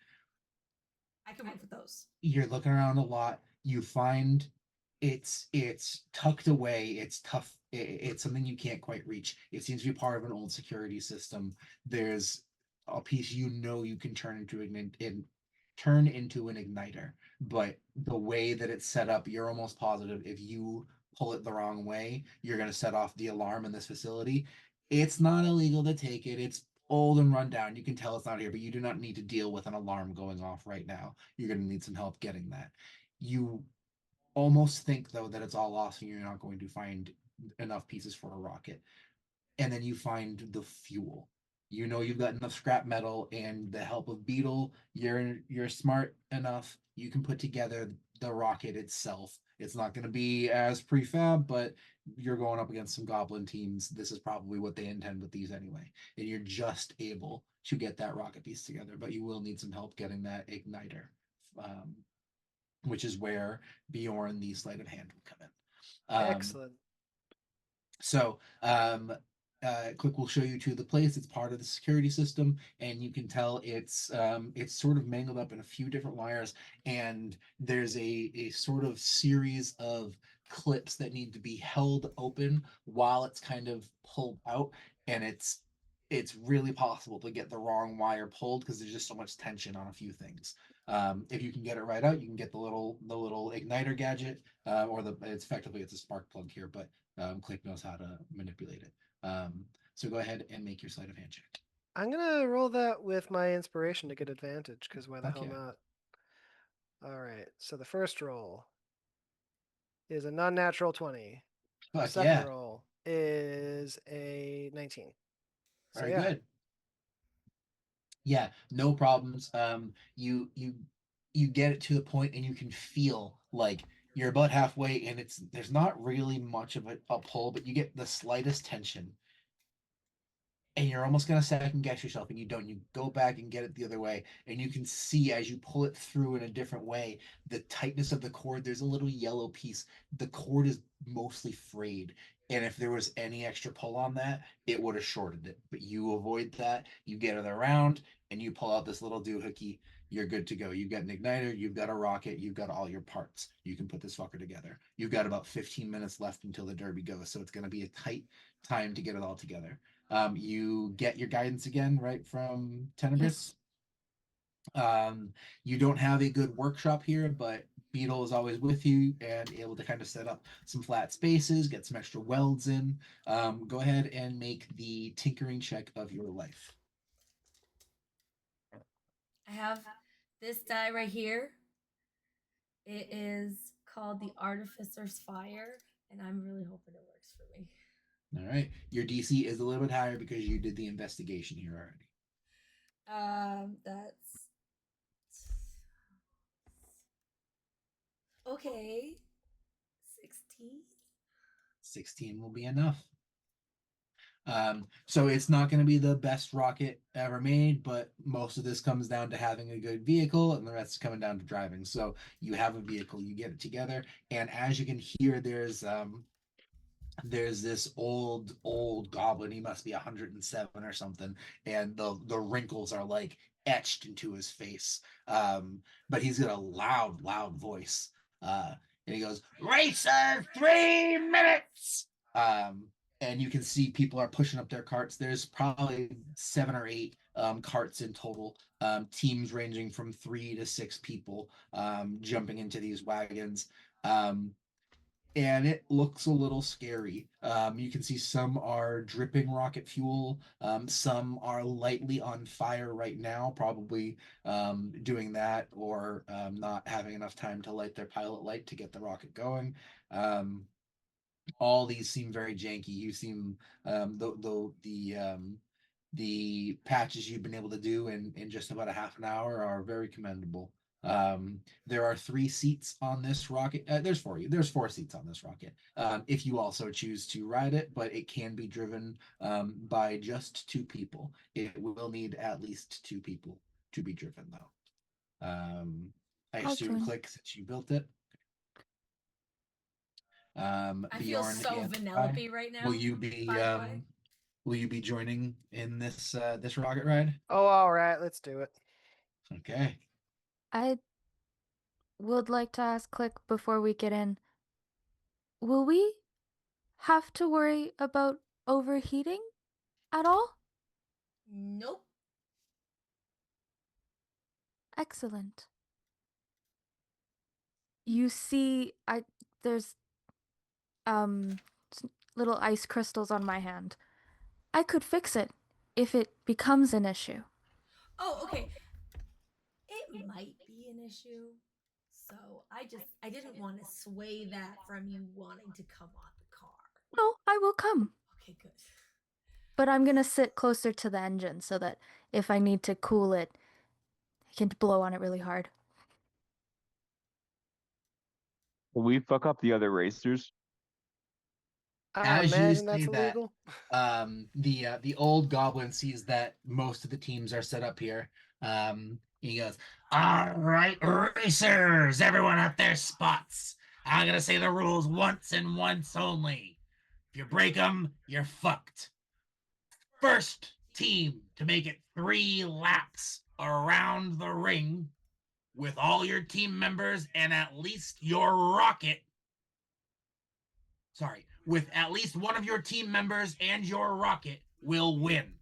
I can work with those. You're looking around a lot. You find it's tucked away. It's tough. It's something you can't quite reach. It seems to be part of an old security system. There's a piece you can turn into an igniter, but the way that it's set up, you're almost positive if you pull it the wrong way, you're going to set off the alarm in this facility. It's not illegal to take it. It's old and run down. You can tell it's not here, but you do not need to deal with an alarm going off right now. You're going to need some help getting that. You almost think, though, that it's all lost and you're not going to find enough pieces for a rocket. And then you find the fuel. You know you've got enough scrap metal, and the help of Beetle, you're smart enough. You can put together the rocket itself. It's not going to be as prefab, but you're going up against some goblin teams. This is probably what they intend with these anyway. And you're just able to get that rocket piece together, but you will need some help getting that igniter, which is where Bjorn, the sleight of hand, will come in. Excellent. So Klik will show you to the place. It's part of the security system, and you can tell it's sort of mangled up in a few different wires, and there's a sort of series of clips that need to be held open while it's kind of pulled out, and it's really possible to get the wrong wire pulled because there's just so much tension on a few things. If you can get it right out, you can get the little igniter gadget, or it's effectively a spark plug here, but Klik knows how to manipulate it. So go ahead and make your sleight of hand check. I'm gonna roll that with my inspiration to get advantage, because why the hell not? All right, so the first roll is a non-natural 20. The second roll is a 19. So, very good. Yeah, no problems. You get it to the point, and you can feel like you're about halfway, and there's not really much of a pull, but you get the slightest tension, and you're almost going to second guess yourself, and you don't. You go back and get it the other way, and you can see as you pull it through in a different way, the tightness of the cord. There's a little yellow piece. The cord is mostly frayed, and if there was any extra pull on that, it would have shorted it. But you avoid that. You get it around, and you pull out this little doohickey. You're good to go. You've got an igniter, you've got a rocket, you've got all your parts. You can put this fucker together. You've got about 15 minutes left until the derby goes, so it's going to be a tight time to get it all together. You get your guidance again, right, from Tenebris. Yes. You don't have a good workshop here, but Beetle is always with you and able to kind of set up some flat spaces, get some extra welds in. Go ahead and make the tinkering check of your life. I have this die right here. It is called the Artificer's Fire, and I'm really hoping it works for me. All right. Your DC is a little bit higher because you did the investigation here already. That's okay. 16. 16 will be enough. So it's not going to be the best rocket ever made, but most of this comes down to having a good vehicle, and the rest is coming down to driving. So you have a vehicle, you get it together, and as you can hear, there's this old goblin. He must be 107 or something, and the wrinkles are like etched into his face. But he's got a loud voice, and he goes, "Racer, 3 minutes." And you can see people are pushing up their carts. There's probably 7 or 8 carts in total. Teams ranging from 3 to 6 people jumping into these wagons. And it looks a little scary. You can see some are dripping rocket fuel. Some are lightly on fire right now, probably doing that, or not having enough time to light their pilot light to get the rocket going. All these seem very janky. You seem the patches you've been able to do in just about a half an hour are very commendable. There are 3 seats on this rocket. There's 4 seats on this rocket. If you also choose to ride it, but it can be driven by just 2 people. It will need at least 2 people to be driven, though. I assume Klik, since you built it. I feel Bjorn so Vanellope right now. Will you be joining in this rocket ride? Oh, all right, let's do it. Okay. I would like to ask Klik before we get in. Will we have to worry about overheating at all? Nope. Excellent. You see, little ice crystals on my hand. I could fix it if it becomes an issue. Oh, okay. It might be an issue. So I didn't want to sway that from you wanting to come on the car. No, I will come. Okay, good. But I'm gonna sit closer to the engine so that if I need to cool it, I can blow on it really hard. Will we fuck up the other racers? I As you imagine say that's that, illegal. the old goblin sees that most of the teams are set up here. He goes, "All right, racers, everyone at their spots. I'm gonna say the rules once and once only. If you break them, you're fucked. First team to make it 3 laps around the ring with all your team members and at least your rocket. Sorry, with at least one of your team members and your rocket will win.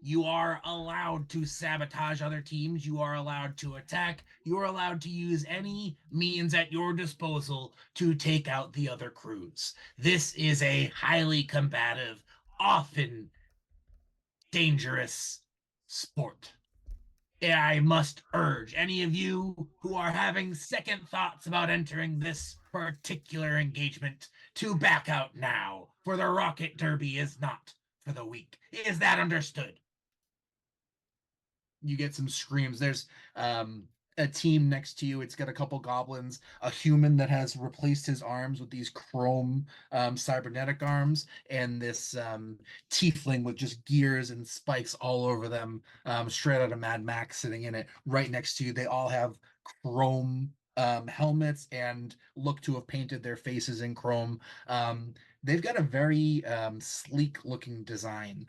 You are allowed to sabotage other teams. You are allowed to attack. You are allowed to use any means at your disposal to take out the other crews. This is a highly combative, often dangerous sport. I must urge any of you who are having second thoughts about entering this particular engagement to back out now, for the Rocket Derby is not for the weak. Is that understood? You get some screams. There's a team next to you. It's got a couple goblins, a human that has replaced his arms with these chrome cybernetic arms, and this tiefling with just gears and spikes all over them, straight out of Mad Max sitting in it right next to you. They all have chrome helmets and look to have painted their faces in chrome. They've got a very sleek looking design.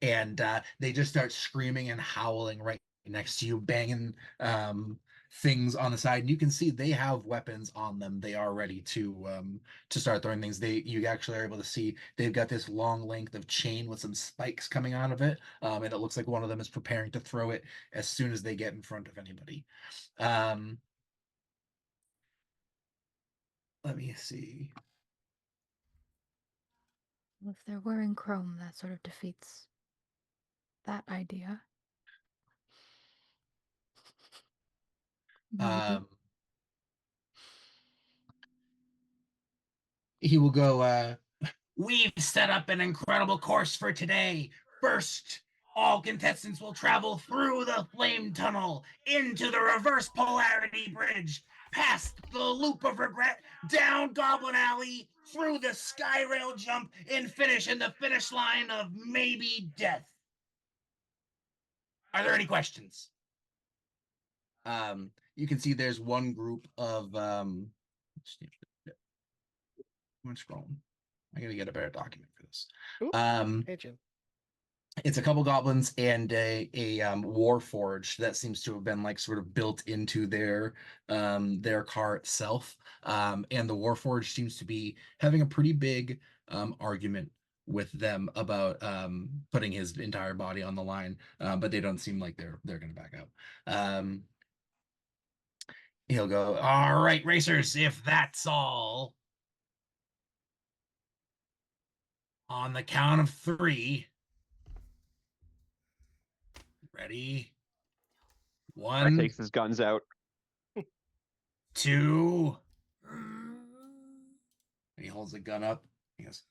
And they just start screaming and howling right next to you, banging things on the side. And you can see they have weapons on them. They are ready to start throwing things. You actually are able to see they've got this long length of chain with some spikes coming out of it, and it looks like one of them is preparing to throw it as soon as they get in front of anybody. Let me see. If they're wearing chrome, that sort of defeats that idea. He will go, we've set up an incredible course for today. First, all contestants will travel through the flame tunnel, into the reverse polarity bridge, past the loop of regret, down Goblin Alley, through the sky rail jump, and finish in the finish line of maybe death. Are there any questions? You can see there's one group of I'm scrolling. I gotta get a better document for this. Hey, Jim. It's a couple goblins and a warforged that seems to have been like sort of built into their car itself. And the warforged seems to be having a pretty big argument with them about putting his entire body on the line, but they don't seem like they're gonna back out. He'll go, all right, racers, if that's all, on the count of 3. Ready? 1. Takes his guns out. 2. And he holds the gun up. He goes,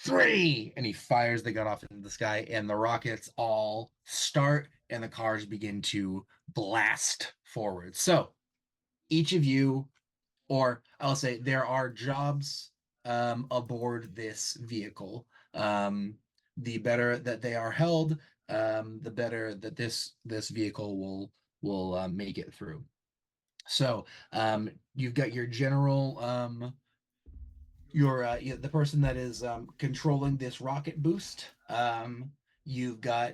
3. And he fires the gun off into the sky, and the rockets all start, and the cars begin to blast forward. So each of you, or I'll say there are jobs aboard this vehicle. The better that they are held, the better that this vehicle will make it through. So you've got your general, the person that is controlling this rocket boost. You've got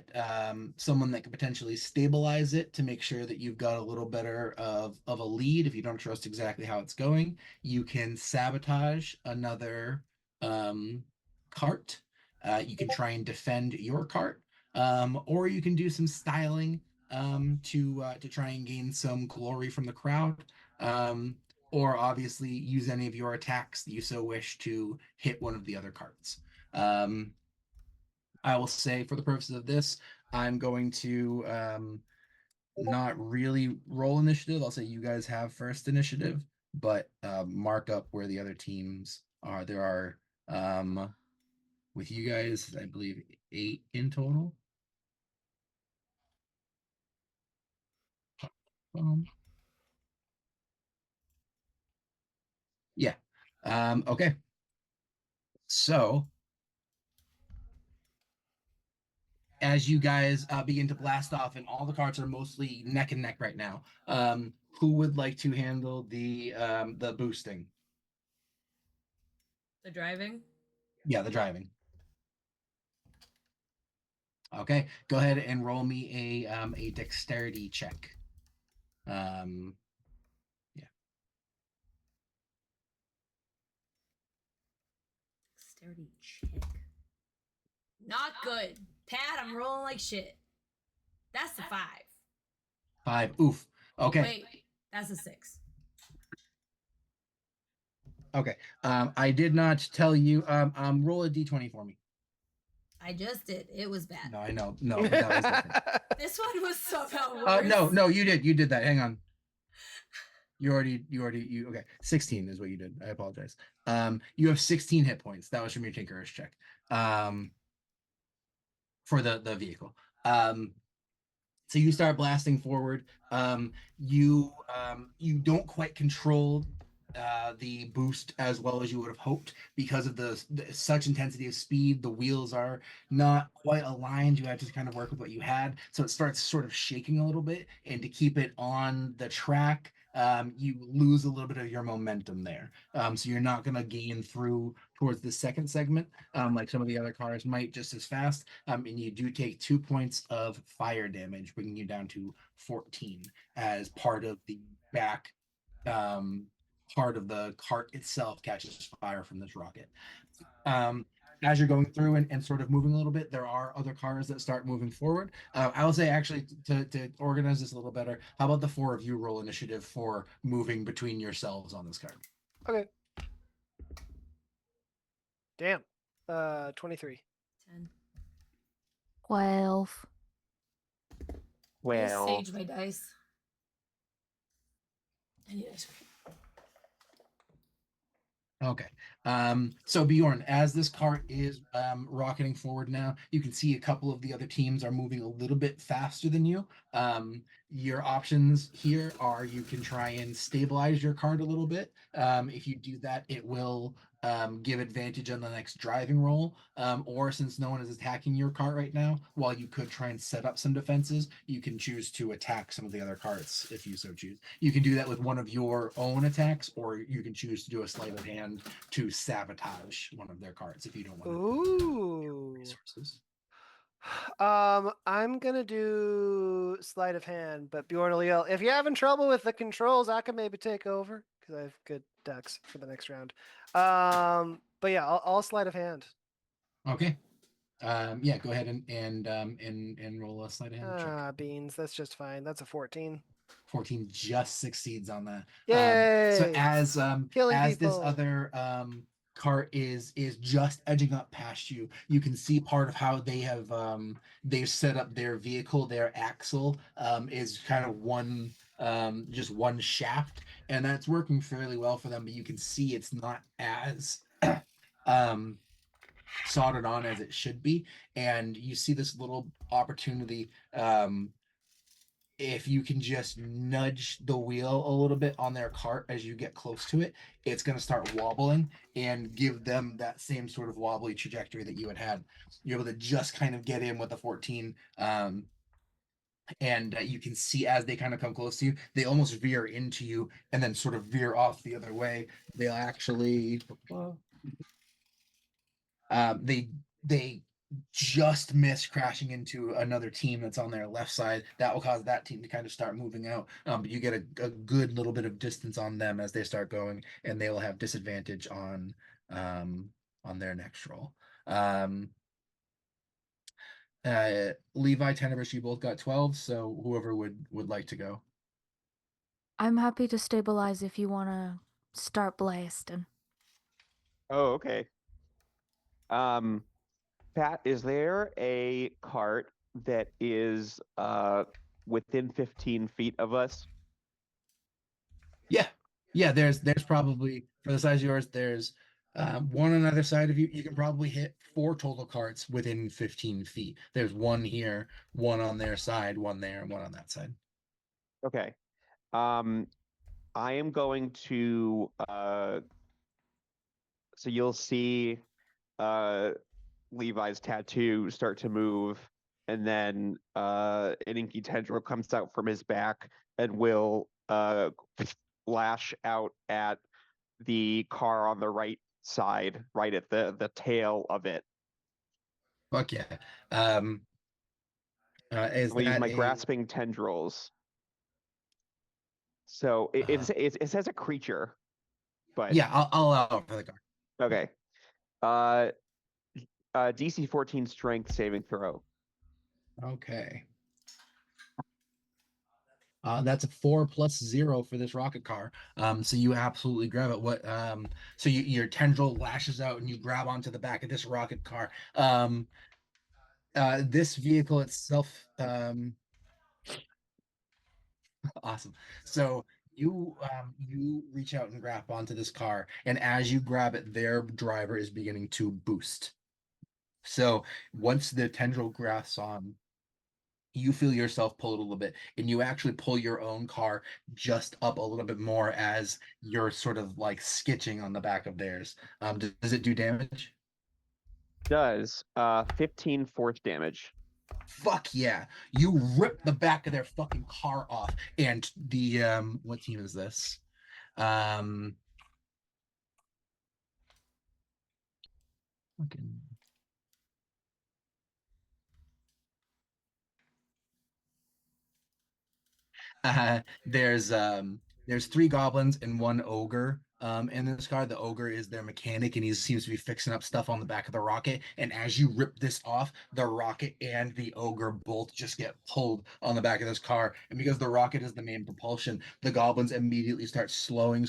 someone that can potentially stabilize it to make sure that you've got a little better of a lead. If you don't trust exactly how it's going, you can sabotage another cart. You can try and defend your cart, or you can do some styling to try and gain some glory from the crowd, or obviously use any of your attacks that you so wish to hit one of the other carts. I will say, for the purposes of this, I'm going to not really roll initiative. I'll say you guys have first initiative, but mark up where the other teams are. There are, with you guys, I believe 8 in total. Yeah. Okay. So as you guys begin to blast off, and all the carts are mostly neck and neck right now, who would like to handle the boosting? The driving? Yeah, the driving. Okay, go ahead and roll me a dexterity check. Yeah. Dexterity check. Not good. Pat, I'm rolling like shit. That's a 5. 5. Oof. Okay. Wait, that's a 6. Okay. I did not tell you. Roll a d20 for me. I just did. It was bad. No, I know. No, but that was different. This one was somehow worse. No, you did that. Hang on. You okay. 16 is what you did. I apologize. You have 16 hit points. That was from your Tinkerer's check. For the vehicle. So you start blasting forward. You don't quite control the boost as well as you would have hoped because of the such intensity of speed. The wheels are not quite aligned. You had to kind of work with what you had, so it starts sort of shaking a little bit. And to keep it on the track, you lose a little bit of your momentum there. So you're not going to gain through towards the second segment like some of the other cars might just as fast. And you do take 2 points of fire damage, bringing you down to 14 as part of the back part of the cart itself catches fire from this rocket. As you're going through and sort of moving a little bit, there are other cars that start moving forward. I will say, actually, to organize this a little better, how about the 4 of you roll initiative for moving between yourselves on this card? Okay. Damn. 23. 10. 12. Well, I sage my dice. I need ice cream. Okay. So Bjorn, as this cart is rocketing forward now, you can see a couple of the other teams are moving a little bit faster than you. Your options here are you can try and stabilize your cart a little bit. If you do that, it will give advantage on the next driving roll. Or since no one is attacking your cart right now, while you could try and set up some defenses, you can choose to attack some of the other carts if you so choose. You can do that with one of your own attacks, or you can choose to do a sleight of hand to sabotage one of their carts if you don't want to resources. I'm gonna do sleight of hand, but Bjorn will yell, if you're having trouble with the controls, I can maybe take over because I have good decks for the next round. But yeah, I'll sleight of hand. Okay. Yeah, go ahead and roll a sleight of hand check. Beans, that's just fine. That's a 14. 14 just succeeds on that. Yay! So as Killing this people. other cart is just edging up past you, you can see part of how they have they've set up their vehicle. Their axle is kind of one just one shaft, and that's working fairly well for them, but you can see it's not as soldered on as it should be. And you see this little opportunity, if you can just nudge the wheel a little bit on their cart as you get close to it, it's going to start wobbling and give them that same sort of wobbly trajectory that you had. You're able to just kind of get in with the 14. And you can see as they kind of come close to you, they almost veer into you and then sort of veer off the other way. They'll actually, they just miss crashing into another team that's on their left side. That will cause that team to kind of start moving out. But you get a good little bit of distance on them as they start going, and they will have disadvantage on their next roll. Levi, Tenebris, you both got 12, so whoever would like to go. I'm happy to stabilize if you want to start blasting. Oh, okay. Pat, is there a cart that is within 15 feet of us? Yeah. There's probably, for the size of yours, there's one on either side of you. You can probably hit 4 total carts within 15 feet. There's one here, one on their side, one there, and one on that side. Okay. I am going to so you'll see Levi's tattoo start to move, and then an inky tendril comes out from his back and will lash out at the car on the right side, right at the tail of it. Fuck yeah. Is I'll use that my a grasping tendrils. So it says a creature, but yeah, I'll allow it for the car. okay. DC 14 strength saving throw. Okay. That's a 4 + 0 for this rocket car. So you absolutely grab it. So your tendril lashes out and you grab onto the back of this rocket car. This vehicle itself, awesome. So you reach out and grab onto this car, and as you grab it, their driver is beginning to boost. So once the tendril grasps on, you feel yourself pull it a little bit, and you actually pull your own car just up a little bit more as you're sort of like skitching on the back of theirs. Does it do damage? Does 15 force damage. Fuck yeah. You rip the back of their fucking car off, and the what team is this? Fucking there's 3 goblins and 1 ogre in this car. The ogre is their mechanic, and he seems to be fixing up stuff on the back of the rocket. And as you rip this off, the rocket and the ogre both just get pulled on the back of this car. And because the rocket is the main propulsion, the goblins immediately start slowing,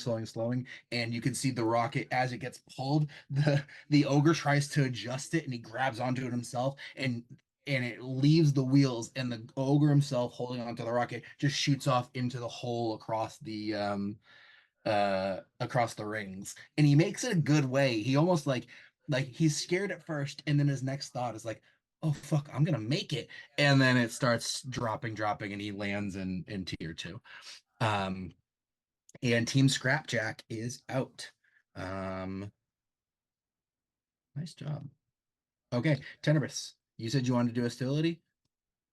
and you can see the rocket as it gets pulled. The ogre tries to adjust it, and he grabs onto it himself, and it leaves the wheels, and the ogre himself holding onto the rocket just shoots off into the hole across the rings. And he makes it a good way. He almost like he's scared at first, and then his next thought is like, oh fuck, I'm gonna make it. And then it starts dropping, and he lands in tier 2. And Team Scrapjack is out. Nice job. Okay, Tenebris, you said you wanted to do hostility?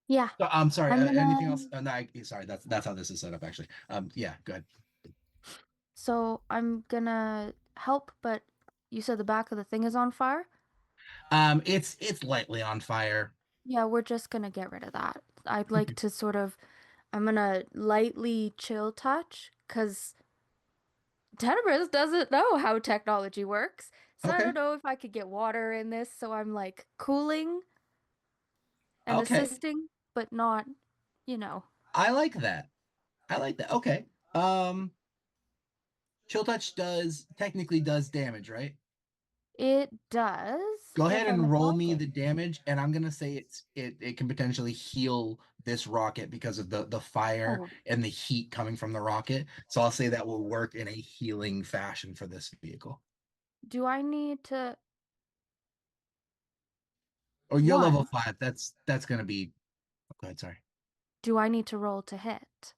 Yeah. I'm sorry. I'm gonna... Anything else? No, sorry. That's how this is set up, actually. Yeah, go ahead. So I'm gonna help, but you said the back of the thing is on fire? It's lightly on fire. Yeah, we're just gonna get rid of that. I'd like to sort of... I'm gonna lightly chill touch, because Tenebris doesn't know how technology works. So I Okay. don't know if I could get water in this, so I'm like cooling and Okay. assisting, but not, you know. I like that. Okay. Chill touch technically does damage, right? It does. Go if ahead I'm and roll me attacking. the damage, and I'm gonna say it can potentially heal this rocket because of the fire Oh, and the heat coming from the rocket. So I'll say that will work in a healing fashion for this vehicle. do I need to... Oh, you're level One, 5. That's gonna be. Go ahead, sorry. do I need to roll to hit?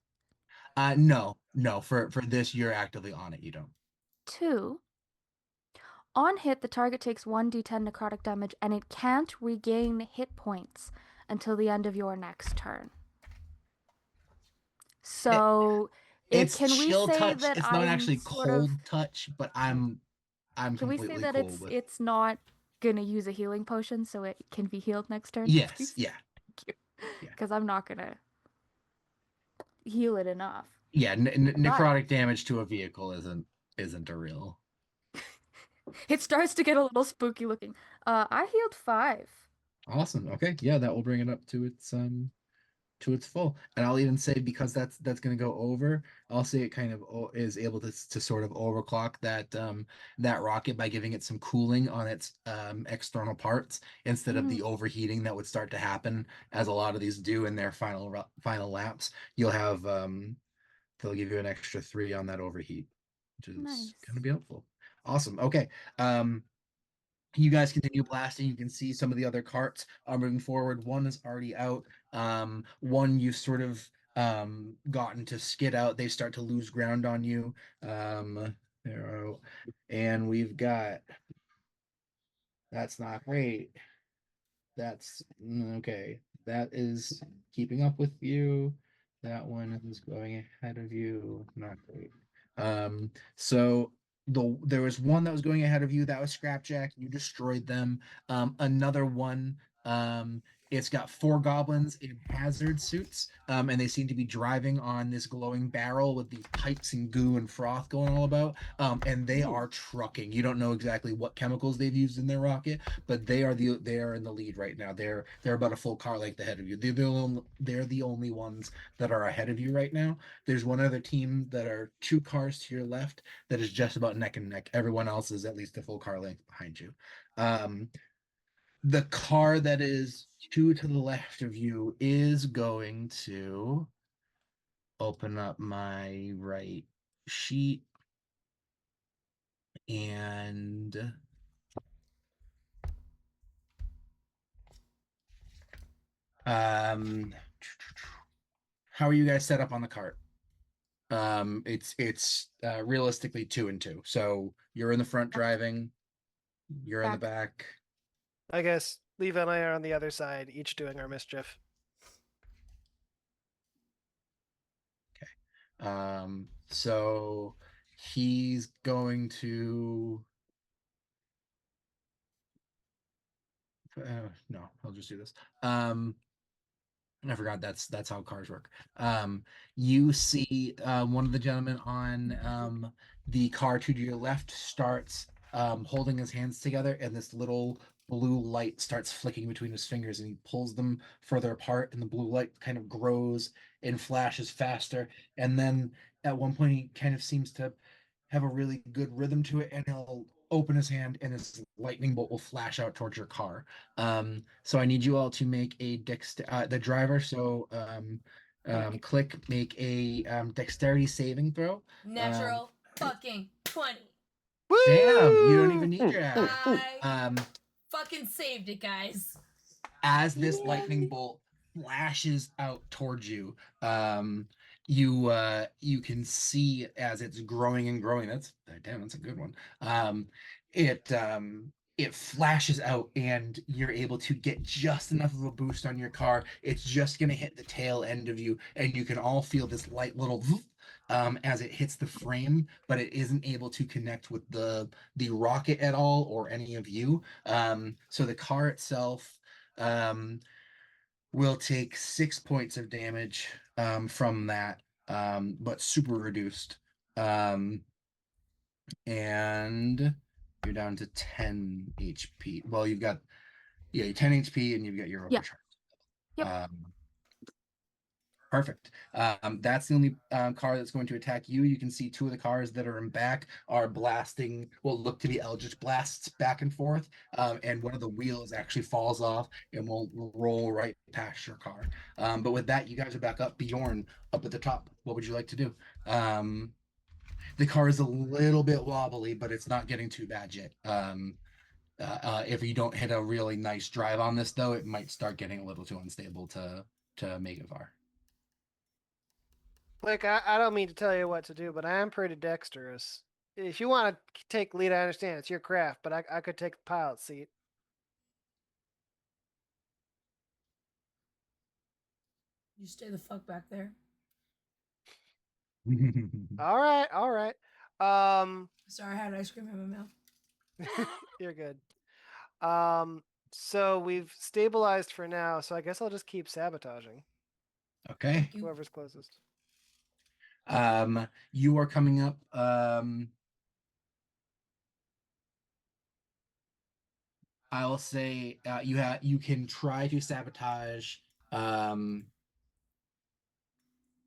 No. For this, you're actively on it. You don't. 2, on hit, the target takes 1d10 necrotic damage, and it can't regain hit points until the end of your next turn. So, It's can we chill say touch. that It's not I'm actually sort of... cold touch, but I'm Can we say completely that cool with. it's not gonna use a healing potion, so it can be healed next turn? Yes. Please? Yeah. Thank you. Yeah. Because I'm not gonna heal it enough. Yeah. Necrotic damage to a vehicle isn't a real. It starts to get a little spooky looking. I healed 5. Awesome. Okay. Yeah, that will bring it up to its to its full. And I'll even say, because that's going to go over, I'll say it kind of is able to sort of overclock that rocket by giving it some cooling on its external parts instead of the overheating that would start to happen, as a lot of these do in their final laps. You'll have they'll give you an extra 3 on that overheat, which is going to be helpful. Awesome. Okay. You guys continue blasting. You can see some of the other carts are moving forward. One is already out. One you've sort of gotten to skid out. They start to lose ground on you. They're out. And we've got, that's not great. That's okay. That is keeping up with you. That one is going ahead of you. Not great. So there was one that was going ahead of you. That was Scrapjack. You destroyed them. Another one. It's got 4 goblins in hazard suits, and they seem to be driving on this glowing barrel with these pipes and goo and froth going all about. And they are trucking. You don't know exactly what chemicals they've used in their rocket, but they are in the lead right now. They're about a full car length ahead of you. They're the only ones that are ahead of you right now. There's one other team that are 2 cars to your left that is just about neck and neck. Everyone else is at least a full car length behind you. The car that is 2 to the left of you is going to open up my right sheet and how are you guys set up on the cart? It's realistically 2 and 2. So you're in the front driving, you're in the back. I guess Levi and I are on the other side, each doing our mischief. Okay. So he's going to no, I'll just do this. I forgot that's how cars work. You see one of the gentlemen on the car to your left starts holding his hands together, and this little blue light starts flicking between his fingers, and he pulls them further apart, and the blue light kind of grows and flashes faster. And then at one point, he kind of seems to have a really good rhythm to it, and he'll open his hand, and his lightning bolt will flash out towards your car. So I need you all to make a the driver. So Klik, make a dexterity saving throw. Natural fucking 20. Woo! Damn, you don't even need your average. I fucking saved it, guys. As this lightning bolt flashes out towards you, you can see as it's growing and growing. That's a good one. It flashes out, and you're able to get just enough of a boost on your car. It's just gonna hit the tail end of you, and you can all feel this light little as it hits the frame, but it isn't able to connect with the rocket at all, or any of you. So the car itself will take 6 points of damage from that, but super reduced. And you're down to 10 HP. Well, you've got 10 HP, and you've got your overcharge. Yep. Perfect. That's the only car that's going to attack you. You can see 2 of the cars that are in back are blasting what look to be eldritch blasts back and forth, and one of the wheels actually falls off and will roll right past your car. But with that, you guys are back up. Bjorn, up at the top. What would you like to do? The car is a little bit wobbly, but it's not getting too bad yet. If you don't hit a really nice drive on this, though, it might start getting a little too unstable to make it far. Like, I don't mean to tell you what to do, but I am pretty dexterous. If you want to take lead, I understand. It's your craft, but I could take the pilot seat. You stay the fuck back there. All right. Sorry, I had ice cream in my mouth. You're good. So we've stabilized for now, so I guess I'll just keep sabotaging. Okay. Whoever's closest. You are coming up. I'll say you can try to sabotage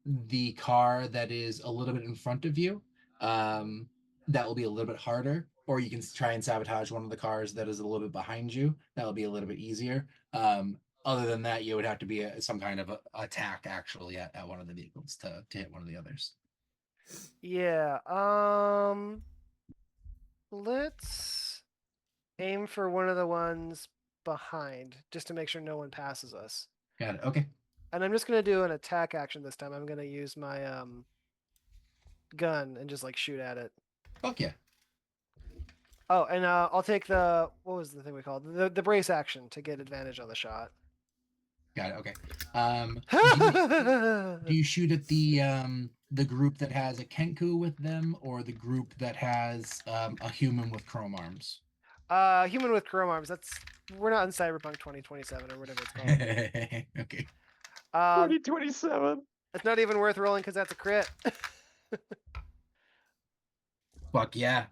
the car that is a little bit in front of you. That will be a little bit harder. Or you can try and sabotage one of the cars that is a little bit behind you. That will be a little bit easier. Other than that, you would have to be some kind of attack actually at one of the vehicles to hit one of the others. Yeah. Let's aim for one of the ones behind, just to make sure no one passes us. Got it. Okay. And I'm just gonna do an attack action this time. I'm gonna use my gun and just like shoot at it. Fuck yeah. Oh, and I'll take the what was the thing we called the brace action to get advantage on the shot. Got it. Okay. Do you shoot at the group that has a Kenku with them, or the group that has a human with chrome arms? Human with chrome arms. We're not in Cyberpunk 2027 or whatever it's called. Okay. 2027. It's not even worth rolling because that's a crit. Fuck yeah.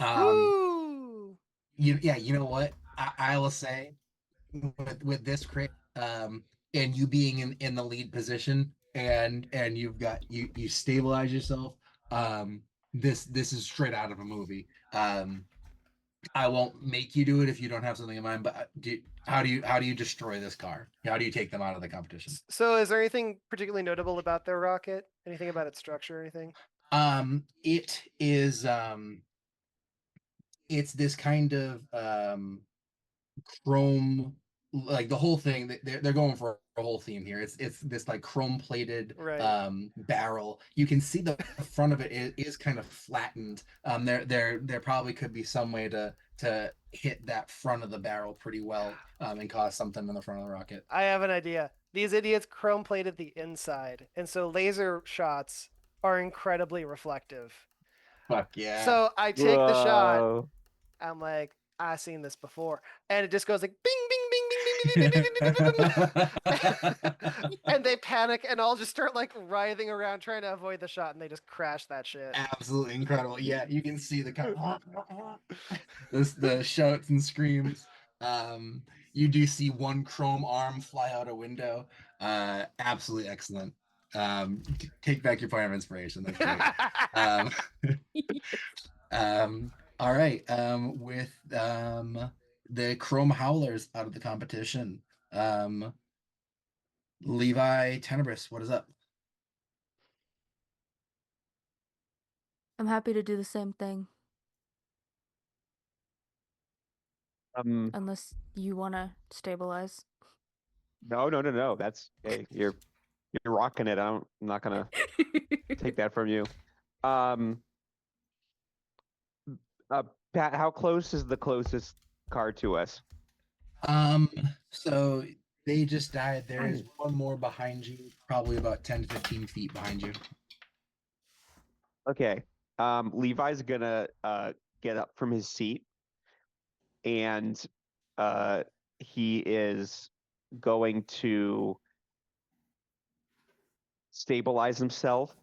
Woo! You know what? I will say with this crit, and you being in the lead position, and you've got you stabilize yourself. This is straight out of a movie. I won't make you do it if you don't have something in mind. But how do you destroy this car? How do you take them out of the competition? So, is there anything particularly notable about their rocket? Anything about its structure or anything? It is it's this kind of chrome, like the whole thing. They're going for a whole theme here. It's this like chrome plated barrel. You can see the front of it is kind of flattened. There probably could be some way to hit that front of the barrel pretty well and cause something in the front of the rocket. I have an idea. These idiots chrome plated the inside, and so laser shots are incredibly reflective. Fuck yeah. So I take the shot. I'm like, I've seen this before. And it just goes like bing, bing, bing, bing, bing, bing, bing, bing, bing, bing. And they panic and all just start like writhing around trying to avoid the shot, and they just crash that shit. Absolutely incredible. Yeah, you can see the kind of the shouts and screams. You do see one chrome arm fly out a window. Absolutely excellent. Take back your point of inspiration. That's great. All right. With the Chrome Howlers out of the competition, Levi Tenebris, what is up? I'm happy to do the same thing. Unless you want to stabilize. No. That's hey, you're rocking it. I'm not gonna take that from you. Pat, how close is the closest car to us? So they just died. There is one more behind you, probably about 10 to 15 feet behind you. Okay. Levi's gonna get up from his seat, and he is going to stabilize himself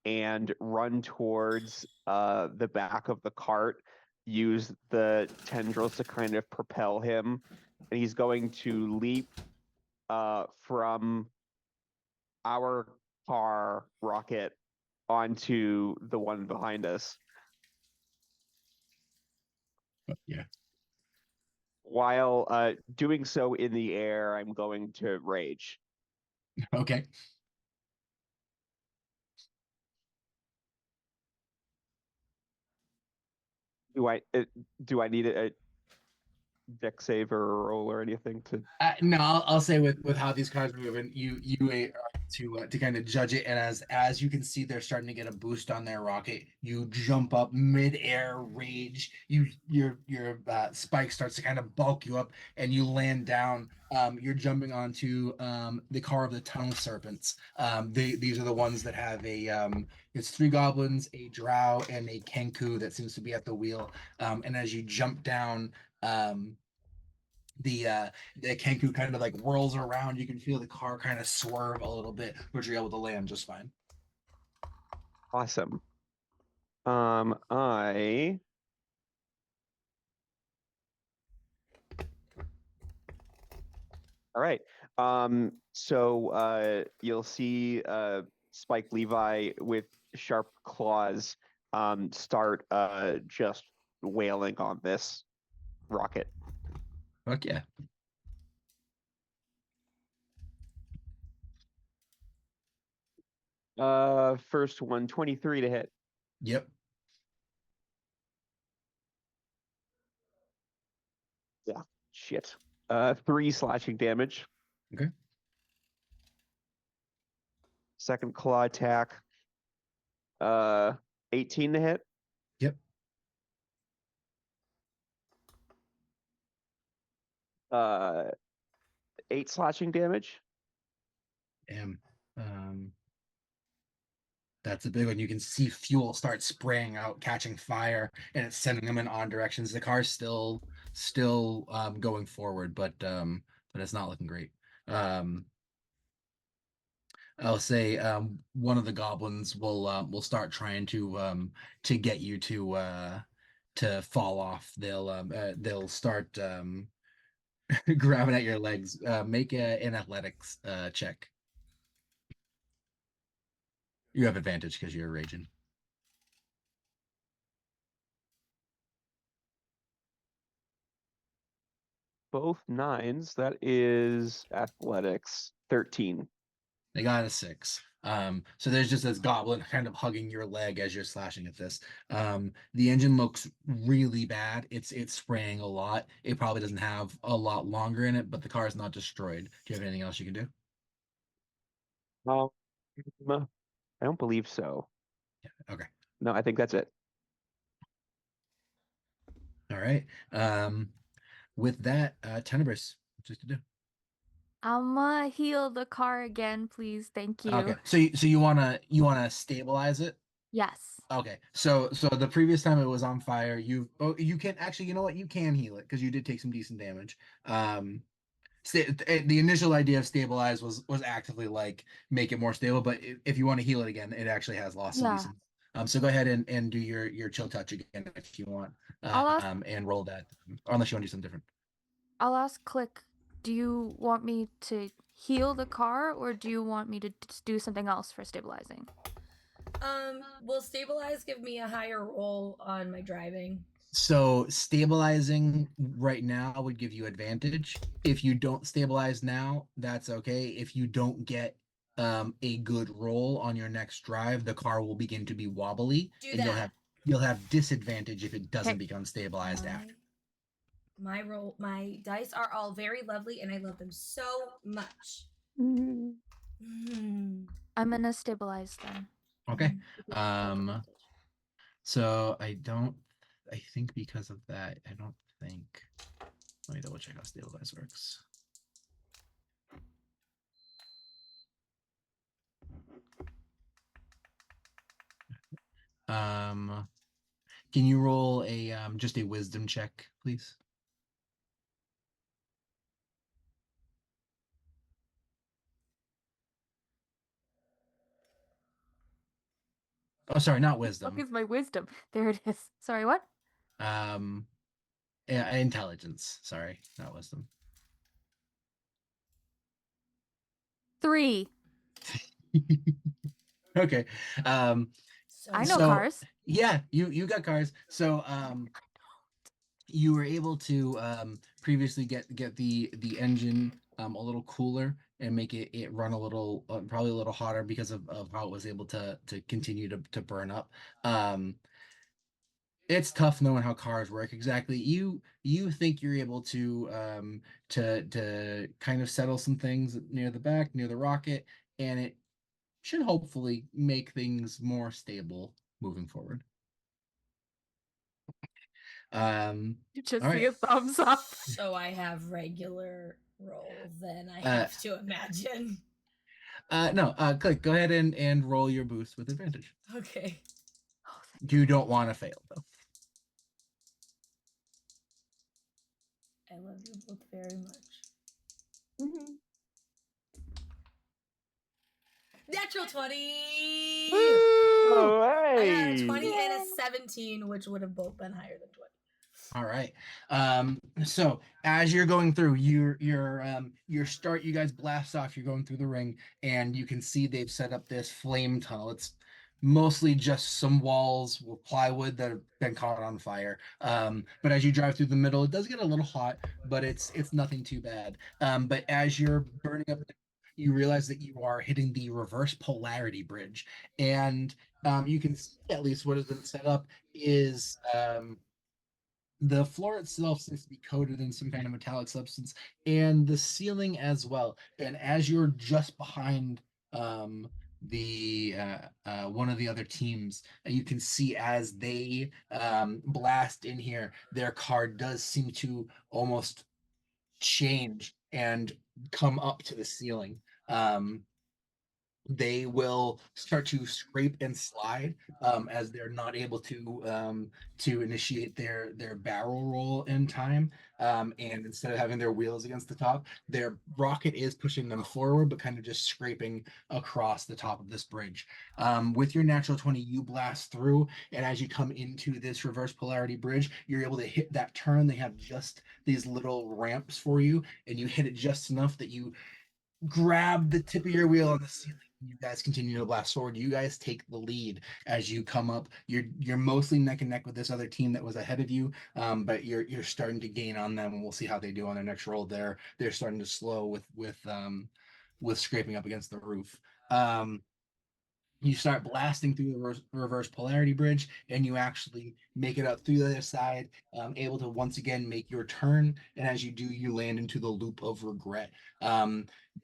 and run towards the back of the cart, use the tendrils to kind of propel him, and he's going to leap from our car rocket onto the one behind us. Yeah. While doing so in the air, I'm going to rage. Okay. Do I need a deck save or roll or anything to? No, I'll say with how these cards are moving, you are to kind of judge it, and as you can see, they're starting to get a boost on their rocket. You jump up mid-air, rage. Your spike starts to kind of bulk you up, and you land down. You're jumping onto the car of the Tunnel Serpents. These are the ones that have it's 3 goblins, a drow, and a kenku that seems to be at the wheel. And as you jump down, the kenku kind of like whirls around. You can feel the car kind of swerve a little bit, but you're able to land just fine. Awesome. I All right. So you'll see Spike Levi with sharp claws start just wailing on this rocket. Fuck yeah. First one, 23 to hit. Yep. Yeah. Shit. 3 slashing damage. Okay. Second claw attack. 18 to hit. Yep. 8 slashing damage. Damn. That's a big one. You can see fuel start spraying out, catching fire, and it's sending them in odd directions. The car's still going forward, but it's not looking great. I'll say one of the goblins will start trying to get you to fall off. They'll start grabbing at your legs. Make an athletics check. You have advantage because you're raging. Both 9s. That is athletics. 13. They got a 6. So there's just this goblin kind of hugging your leg as you're slashing at this. The engine looks really bad. It's spraying a lot. It probably doesn't have a lot longer in it, but the car is not destroyed. Do you have anything else you can do? I don't believe so. Yeah. Okay. No, I think that's it. All right. With that, Tenebris, what's to do? I'm gonna heal the car again, please. Thank you. Okay. So you wanna stabilize it? Yes. Okay. So the previous time it was on fire, you can actually, you know what, you can heal it because you did take some decent damage. The initial idea of stabilize was actively like make it more stable, but if you want to heal it again, it actually has lost some decent. So go ahead and do your chill touch again if you want. And roll that, unless you want to do something different. I'll ask Klik, do you want me to heal the car or do you want me to do something else for stabilizing? Will stabilize give me a higher roll on my driving? So stabilizing right now would give you advantage. If you don't stabilize now, that's okay. If you don't get a good roll on your next drive, the car will begin to be wobbly, you'll have disadvantage if it doesn't become stabilized after. My dice are all very lovely and I love them so much. I'm gonna stabilize them. Okay. So I think because of that, I don't think. Let me double check how stabilize works. Can you roll a just a wisdom check, please? Oh, sorry, not wisdom. What is my wisdom? There it is. Sorry, what? Yeah, intelligence. Sorry, not wisdom. 3. Okay. I know cars. Yeah, you got cars. So you were able to previously get the engine a little cooler and make it run a little probably a little hotter because of how it was able to continue to burn up. It's tough knowing how cars work exactly. You think you're able to kind of settle some things near the back, near the rocket, and it should hopefully make things more stable moving forward. You just all see right. a thumbs up. So I have regular roll, then I have to imagine. No, Klik, go ahead and roll your boost with advantage. Okay. You don't want to fail though. I love you both very much. Natural 20! Oh, hey! I got a 20 and a 17, which would have both been higher than 20. All right. So as you're going through, you guys blast off. You're going through the ring, and you can see they've set up this flame tunnel. It's mostly just some walls with plywood that have been caught on fire. But as you drive through the middle, it does get a little hot, but it's nothing too bad. But as you're burning up, you realize that you are hitting the reverse polarity bridge, and you can see at least what has been set up is the floor itself seems to be coated in some kind of metallic substance, and the ceiling as well. And as you're just behind the one of the other teams, you can see as they blast in here, their car does seem to almost change and come up to the ceiling. They will start to scrape and slide as they're not able to initiate their barrel roll in time. And instead of having their wheels against the top, their rocket is pushing them forward, but kind of just scraping across the top of this bridge. With your natural 20, you blast through, and as you come into this reverse polarity bridge, you're able to hit that turn. They have just these little ramps for you, and you hit it just enough that you grab the tip of your wheel on the ceiling. You guys continue to blast forward. You guys take the lead as you come up. You're mostly neck and neck with this other team that was ahead of you, but you're starting to gain on them, and we'll see how they do on their next roll. They're starting to slow with scraping up against the roof. You start blasting through the reverse polarity bridge, and you actually make it up through the other side, able to once again make your turn. And as you do, you land into the loop of regret.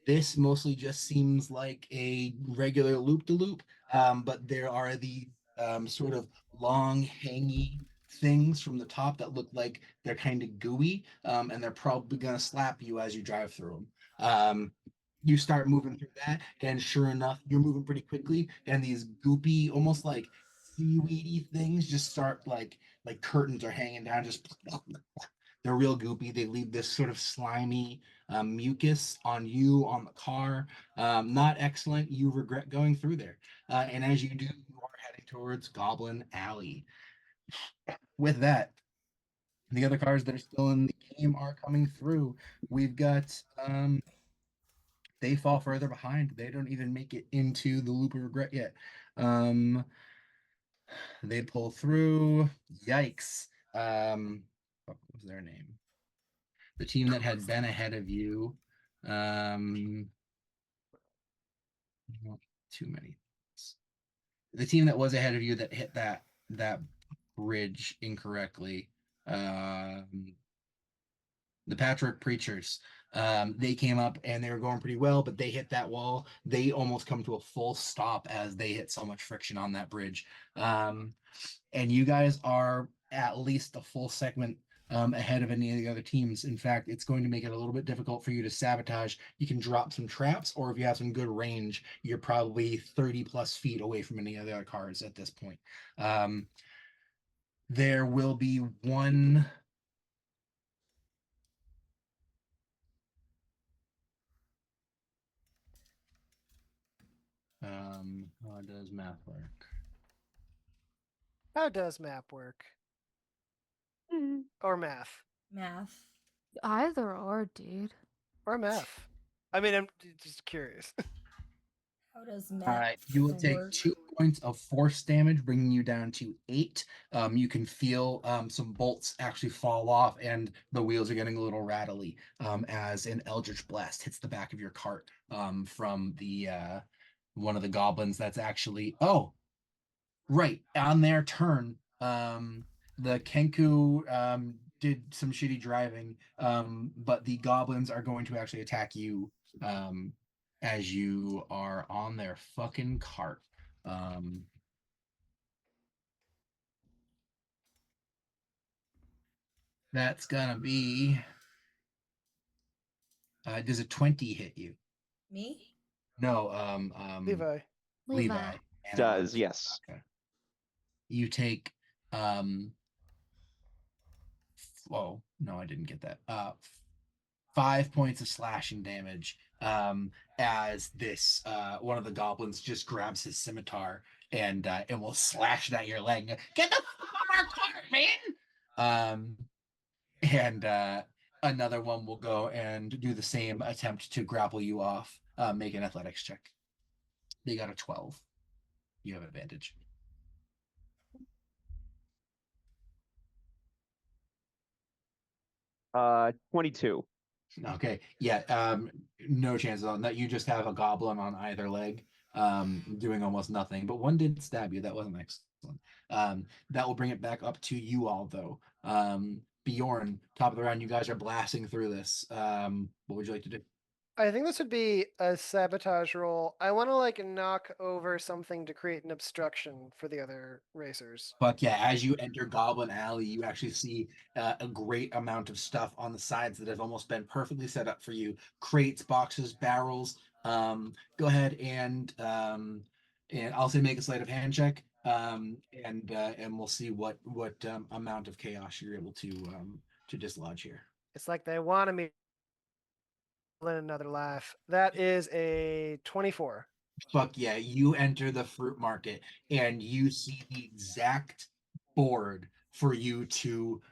This mostly just seems like a regular loop-to-loop, but there are the sort of long, hangy things from the top that look like they're kind of gooey, and they're probably going to slap you as you drive through them. You start moving through that, and sure enough, you're moving pretty quickly, and these goopy, almost like seaweedy things just start like curtains are hanging down, just they're real goopy. They leave this sort of slimy mucus on you, on the car. Not excellent. You regret going through there. And as you do, you are heading towards Goblin Alley. With that, the other cars that are still in the game are coming through. We've got they fall further behind. They don't even make it into the loop of regret yet. They pull through. Yikes. What was their name? The team that had been ahead of you. Too many. The team that was ahead of you that hit that bridge incorrectly. The Patrick Preachers. They came up and they were going pretty well, but they hit that wall. They almost come to a full stop as they hit so much friction on that bridge. And you guys are at least a full segment ahead of any of the other teams. In fact, it's going to make it a little bit difficult for you to sabotage. You can drop some traps, or if you have some good range, you're probably 30 plus feet away from any of the other cars at this point. There will be one. How does math work? How does map work? Or math? Math. Either or, dude. Or math? I mean, I'm just curious. How does math All right, you will take work? 2 points of force damage, bringing you down to 8. You can feel some bolts actually fall off, and the wheels are getting a little rattly as an eldritch blast hits the back of your cart from the one of the goblins. That's actually right on their turn. The Kenku did some shitty driving, but the goblins are going to actually attack you as you are on their fucking cart. That's gonna be. Does a 20 hit you? Me? No. Levi. Does, yes. Okay. You take. Oh no, I didn't get that. 5 points of slashing damage as this one of the goblins just grabs his scimitar and it will slash it at your leg. Get the fuck off our cart, man! and another one will go and do the same attempt to grapple you off. Make an athletics check. They got a 12. You have advantage. 22. Okay. Yeah. No chances on that. You just have a goblin on either leg, doing almost nothing. But one did stab you. That wasn't excellent. That will bring it back up to you all, though. Bjorn, top of the round. You guys are blasting through this. What would you like to do? I think this would be a sabotage roll. I want to like knock over something to create an obstruction for the other racers. But yeah, as you enter Goblin Alley, you actually see a great amount of stuff on the sides that have almost been perfectly set up for you. Crates, boxes, barrels. Go ahead and I'll say make a sleight of hand check. And we'll see what amount of chaos you're able to dislodge here. It's like they wanted me in another life. That is a 24. Fuck yeah, you enter the fruit market and you see the exact board for you to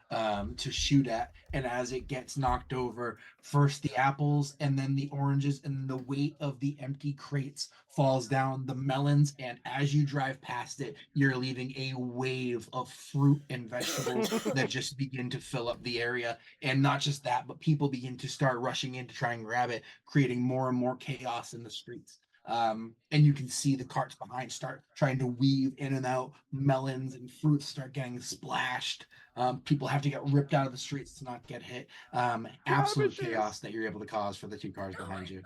shoot at, and as it gets knocked over, first the apples and then the oranges, and the weight of the empty crates falls down the melons, and as you drive past it, you're leaving a wave of fruit and vegetables that just begin to fill up the area. And not just that, but people begin to start rushing in to try and grab it, creating more and more chaos in the streets. And you can see the carts behind start trying to weave in and out. Melons and fruits start getting splashed. People have to get ripped out of the streets to not get hit. Absolute chaos that you're able to cause for the two cars behind you.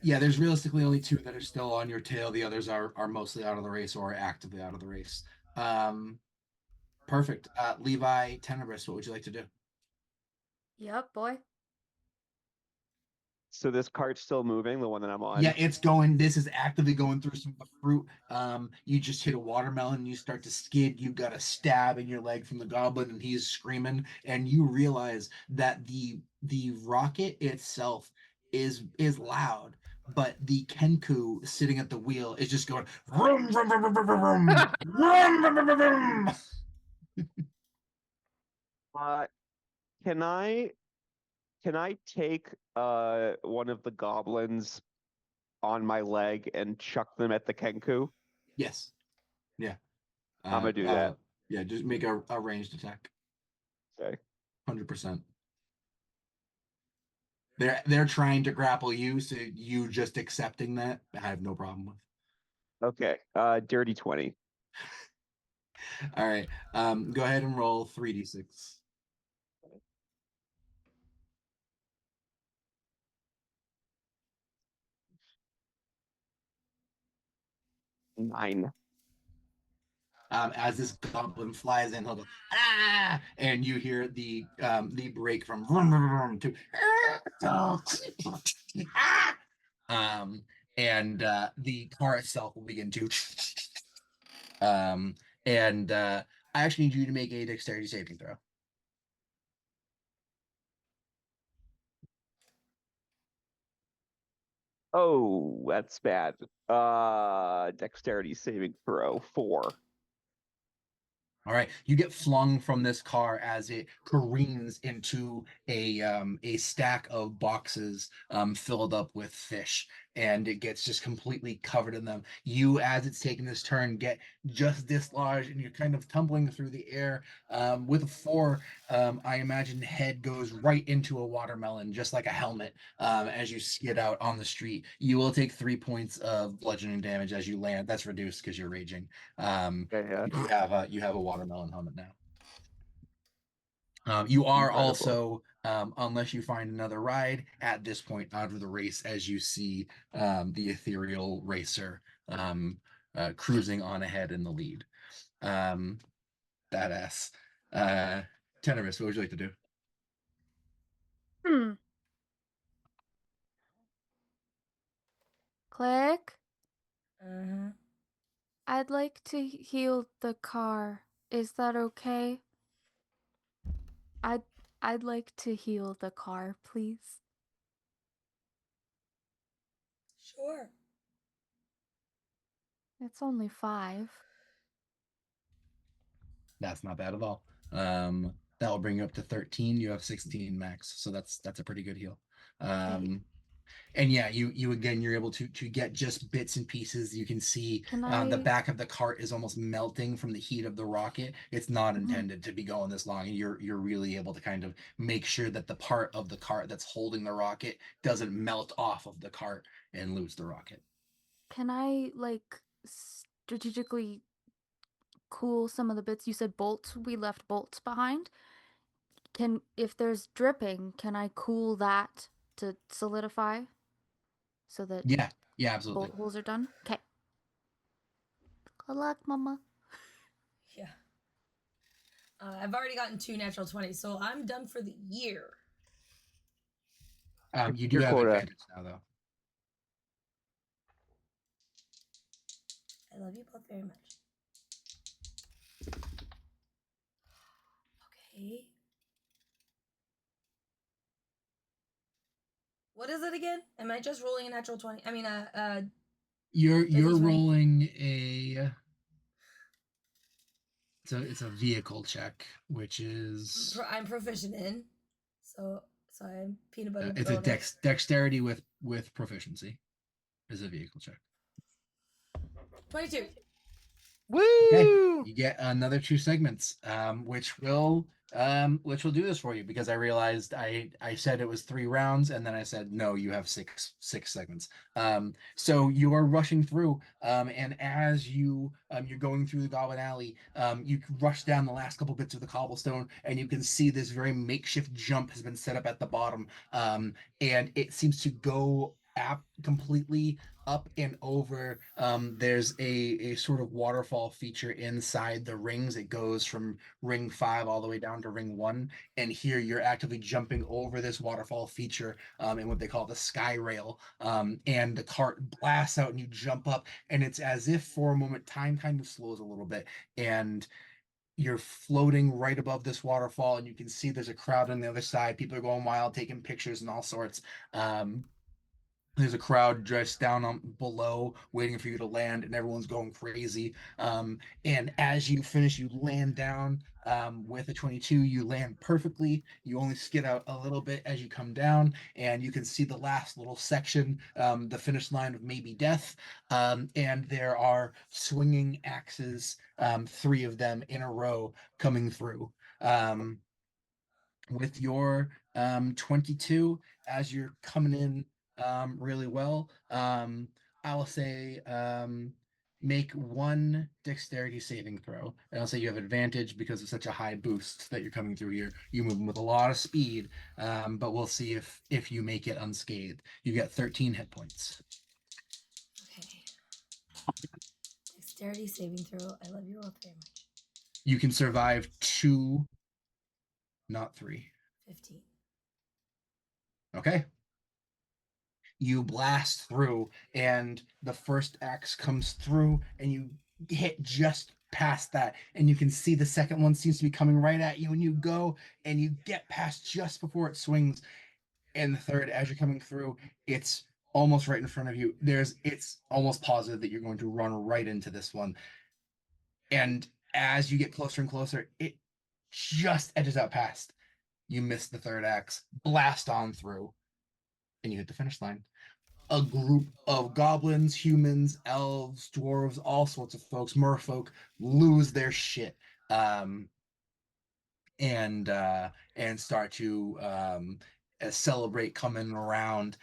Yeah, there's realistically only two that are still on your tail. The others are mostly out of the race or actively out of the race. Perfect. Levi Tenebris, what would you like to do? Yep, boy. So this cart's still moving, the one that I'm on? Yeah, it's going. This is actively going through some of the fruit. You just hit a watermelon, you start to skid. You've got a stab in your leg from the goblin, and he's screaming. And you realize that the rocket itself is loud, but the Kenku sitting at the wheel is just going vroom, vroom, vroom, vroom, vroom, vroom, vroom, vroom, vroom, vroom. Can I take one of the goblins on my leg and chuck them at the Kenku? Yes. Yeah. I'm gonna do that. Yeah, just make a ranged attack. Okay. 100%. They're trying to grapple you, so you just accepting that, I have no problem with. Okay. Dirty 20. All right. Go ahead and roll 3d6. Nine. As this goblin flies in, he'll go ah, and you hear the break from vroom, vroom, vroom, to and the car itself will begin to and I actually need you to make a dexterity saving throw. Oh, that's bad. Dexterity saving throw 4. All right, you get flung from this car as it careens into a stack of boxes filled up with fish, and it gets just completely covered in them. You, as it's taking this turn, get just dislodged, and you're kind of tumbling through the air. With a 4, I imagine head goes right into a watermelon, just like a helmet. As you skid out on the street, you will take 3 points of bludgeoning damage as you land. That's reduced because you're raging. Yeah. You have a watermelon helmet now. You are Incredible. also, unless you find another ride at this point out of the race, as you see the ethereal racer cruising on ahead in the lead. Badass. Teneris, what would you like to do? Klik. Uh-huh. I'd like to heal the car. Is that okay? I'd like to heal the car, please. Sure. It's only 5. That's not bad at all. That will bring you up to 13. You have 16 max, so that's a pretty good heal. And yeah, you again, you're able to get just bits and pieces. You can see the back of the cart is almost melting from the heat of the rocket. It's not intended to be going this long, and you're really able to kind of make sure that the part of the cart that's holding the rocket doesn't melt off of the cart and lose the rocket. Can I like strategically cool some of the bits? You said bolts. We left bolts behind. If there's dripping, can I cool that to solidify so that yeah, absolutely. bolt holes are done? Okay. Good luck, mama. Yeah. I've already gotten 2 natural 20s, so I'm done for the year. You do have advantage now, though. I love you both very much. Okay. What is it again? Am I just rolling a natural 20? I mean, you're rolling a. It's a vehicle check, which is I'm proficient in. So I'm peanut butter. It's a dexterity with proficiency. Is a vehicle check. 22. Woo! Okay. You get another 2 segments, which will do this for you, because I realized I said it was 3 rounds, and then I said no, you have 6 segments. So you are rushing through, and as you're going through the Goblin Alley, you rush down the last couple bits of the cobblestone, and you can see this very makeshift jump has been set up at the bottom, and it seems to go completely up and over. There's a sort of waterfall feature inside the rings. It goes from ring 5 all the way down to ring 1, and here you're actively jumping over this waterfall feature in what they call the sky rail, and the cart blasts out and you jump up, and it's as if for a moment time kind of slows a little bit, and you're floating right above this waterfall, and you can see there's a crowd on the other side. People are going wild, taking pictures and all sorts. There's a crowd just down below waiting for you to land, and everyone's going crazy. And as you finish, you land down with a 22. You land perfectly. You only skid out a little bit as you come down, and you can see the last little section, the finish line of maybe death. And there are swinging axes, 3 of them in a row coming through. With your 22, as you're coming in really well, I will say make 1 dexterity saving throw, and I'll say you have advantage because of such a high boost that you're coming through here. You're moving with a lot of speed, but we'll see if you make it unscathed. You get 13 hit points. Okay. Dexterity saving throw. I love you all very much. You can survive 2, not 3. 15. Okay. You blast through, and the first axe comes through, and you hit just past that, and you can see the second one seems to be coming right at you, and you go and you get past just before it swings, and the third, as you're coming through, it's almost right in front of you. It's almost positive that you're going to run right into this one, and as you get closer and closer, it just edges out past. You miss the third axe, blast on through, and you hit the finish line. A group of goblins, humans, elves, dwarves, all sorts of folks, merfolk, lose their shit, and start to celebrate coming around.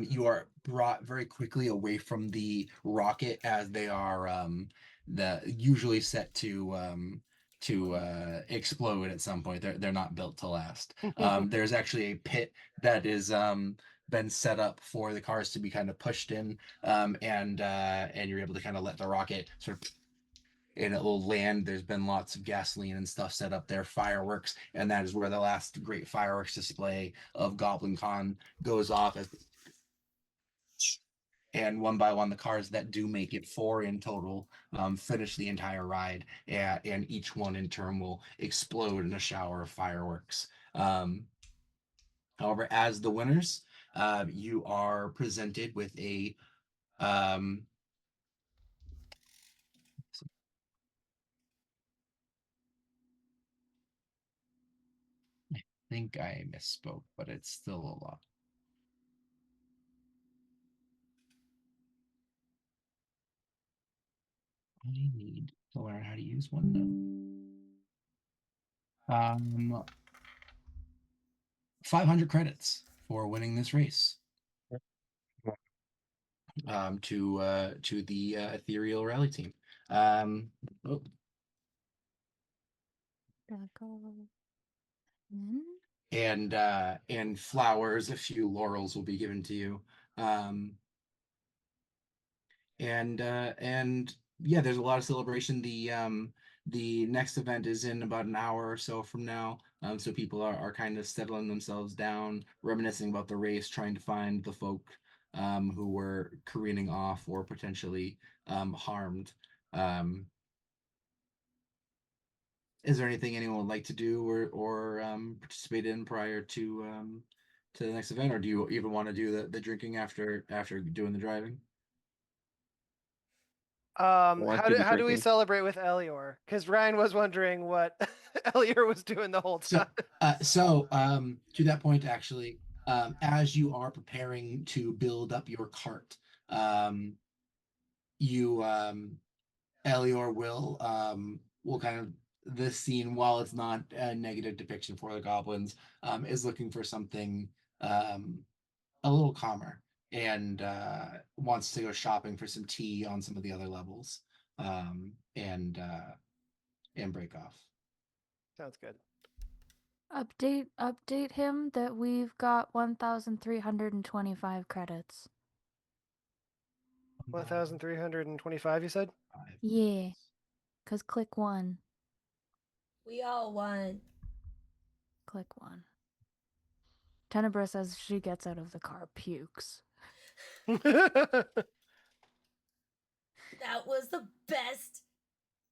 You are brought very quickly away from the rocket, as they are usually set to explode at some point. They're not built to last. There's actually a pit that is been set up for the cars to be kind of pushed in, and you're able to kind of let the rocket sort of, and it will land. There's been lots of gasoline and stuff set up there, fireworks, and that is where the last great fireworks display of Goblin Con goes off. And one by one, the cars that do make it, 4 in total, finish the entire ride, and each one in turn will explode in a shower of fireworks. However, as the winners, you are presented with a think I misspoke, but it's still a lot. I need to learn how to use one now. 500 credits for winning this race. To the ethereal rally team. Oh. And flowers, a few laurels will be given to you. And yeah, there's a lot of celebration. The next event is in about an hour or so from now. So people are kind of settling themselves down, reminiscing about the race, trying to find the folk who were careening off or potentially harmed. Is there anything anyone would like to do or participate in prior to the next event, or do you even want to do the drinking after doing the driving? How do we celebrate with Elior? Because Ryan was wondering what Elior was doing the whole time. So to that point, actually, as you are preparing to build up your cart, Elior will kind of, this scene, while it's not a negative depiction for the goblins, is looking for something a little calmer, and wants to go shopping for some tea on some of the other levels, and break off. Sounds good. Update him that we've got 1,325 credits. 1,325, you said? Yeah, because Klik won. We all won. Klik won. Tenebris, as she gets out of the car, pukes. That was the best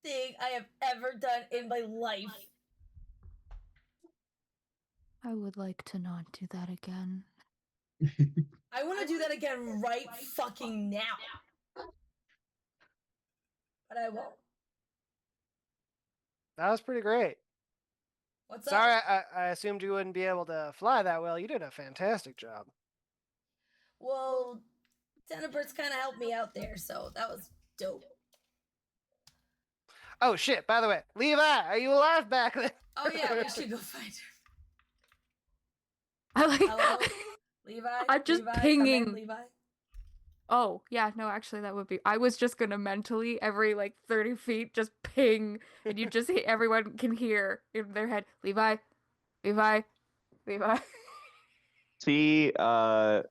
thing I have ever done in my life. I would like to not do that again. I want to do that again right fucking now. But I won't. That was pretty great. What's Sorry, up? I assumed you wouldn't be able to fly that well. You did a fantastic job. Well, Tenebris kind of helped me out there, so that was dope. Oh shit, by the way, Levi, are you alive back there? Oh yeah, we should go find her. I like Hello? Levi? I'm just Levi, pinging. come in, Levi. Oh, yeah, no, actually that would be, I was just gonna mentally every like 30 feet just ping, and you just everyone can hear in their head, Levi, Levi, Levi. See a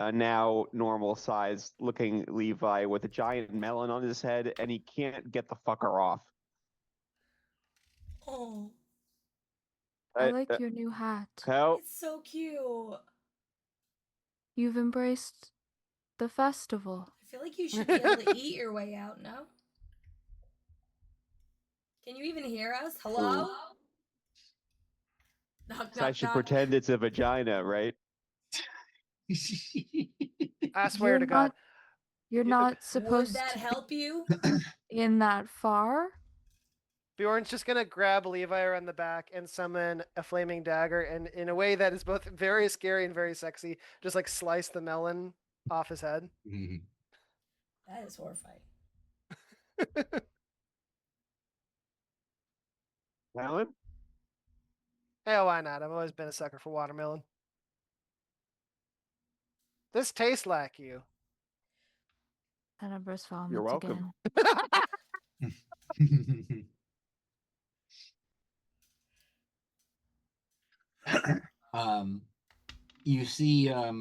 now normal sized looking Levi with a giant melon on his head, and he can't get the fucker off. Oh, I like your new hat. it's so cute. You've embraced the festival. I feel like you should be able to eat your way out, no? Can you even hear us? Hello? Knock, So I should pretend it's a vagina, right? I swear to God. You're not supposed to. Would that help you? In that far? Bjorn's just gonna grab Levi around the back and summon a flaming dagger, and in a way that is both very scary and very sexy, just like slice the melon off his head. That is horrifying. Melon? Yeah, why not? I've always been a sucker for watermelon. This tastes like you. Tenebris vomits. You're welcome. You see a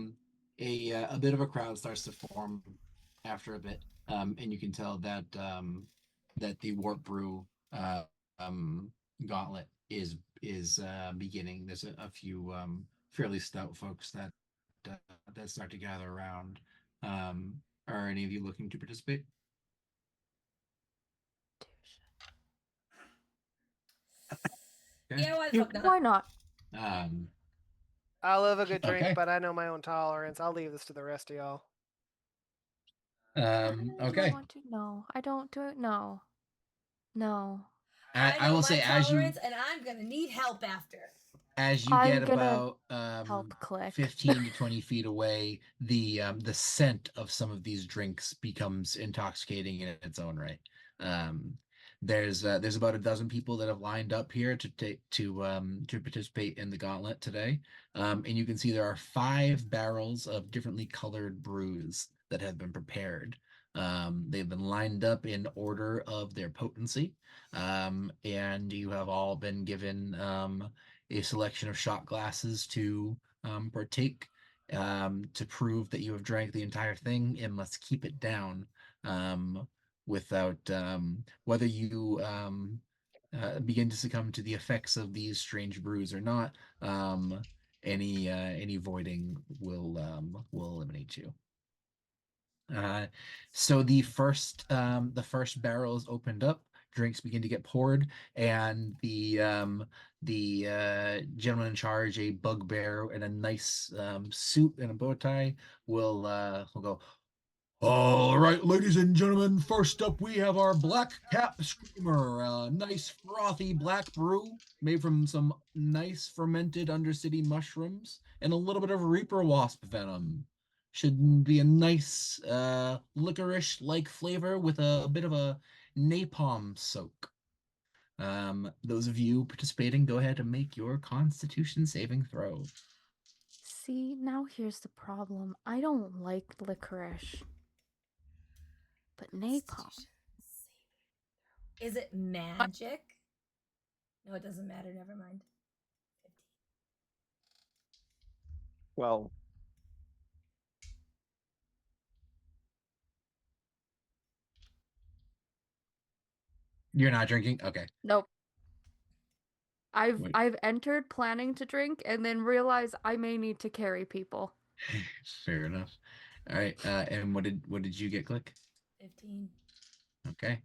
bit of a crowd starts to form after a bit, and you can tell that that the Warp Brew gauntlet is beginning. There's a few fairly stout folks that start to gather around. Are any of you looking to participate? Okay. Yeah, why the fuck not? Why not? I love a good drink, but I know my own tolerance. I'll leave this to the rest of y'all. Okay. No, I don't do it. No. I will say tolerance, and I'm gonna need help after. As you get about help Klik. 15 to 20 feet away, the scent of some of these drinks becomes intoxicating in its own right. There's about a dozen people that have lined up here to participate in the gauntlet today, and you can see there are 5 barrels of differently colored brews that have been prepared. They've been lined up in order of their potency, and you have all been given a selection of shot glasses to partake, to prove that you have drank the entire thing and must keep it down without whether you begin to succumb to the effects of these strange brews or not. Any voiding will eliminate you. So the first barrel is opened up. Drinks begin to get poured, and the gentleman in charge, a bugbear in a nice suit and a bow tie, will go. All right, ladies and gentlemen, first up we have our Black Cap Screamer, a nice frothy black brew made from some nice fermented Undercity mushrooms and a little bit of Reaper Wasp venom. Should be a nice licorice-like flavor with a bit of a napalm soak. Those of you participating, go ahead and make your Constitution saving throw. See, now here's the problem. I don't like licorice. But napalm. Is it magic? No, it doesn't matter. Never mind. Well, You're not drinking? Okay. Nope. I've entered planning to drink and then realize I may need to carry people. Fair enough. All right. And what did you get, Klik? 15. Okay.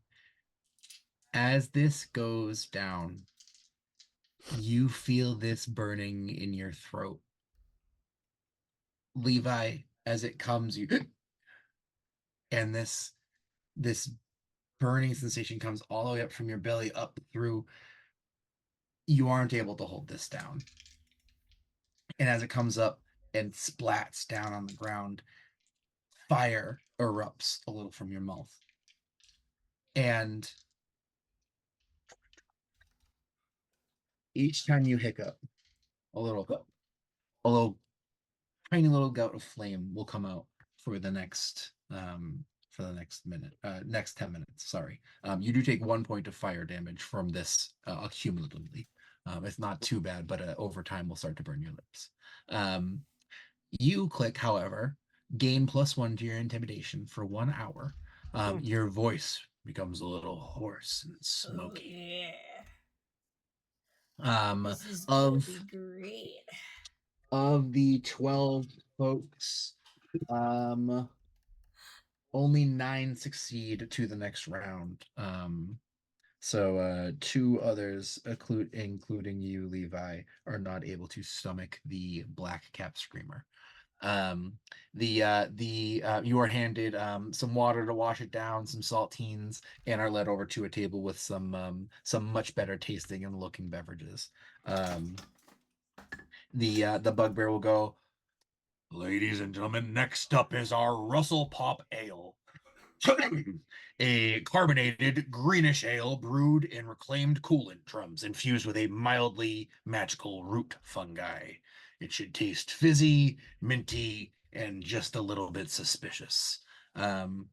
As this goes down, you feel this burning in your throat. Levi, as it comes, you and this burning sensation comes all the way up from your belly up through. You aren't able to hold this down. And as it comes up and splats down on the ground, fire erupts a little from your mouth. And each time you hiccup, a little tiny little gout of flame will come out for the next next 10 minutes. Sorry. You do take 1 point of fire damage from this cumulatively. It's not too bad, but over time will start to burn your lips. You Klik, however, gain +1 to your intimidation for 1 hour. Your voice becomes a little hoarse and smoky. Oh, yeah. This is gonna be great. Of the 12 folks, only 9 succeed to the next round. So 2 others, including you, Levi, are not able to stomach the Black Cap Screamer. You are handed some water to wash it down, some saltines, and are led over to a table with some much better tasting and looking beverages. The bugbear will go, ladies and gentlemen, next up is our Russell Pop Ale. A carbonated greenish ale brewed in reclaimed coolant drums infused with a mildly magical root fungi. It should taste fizzy, minty, and just a little bit suspicious. Go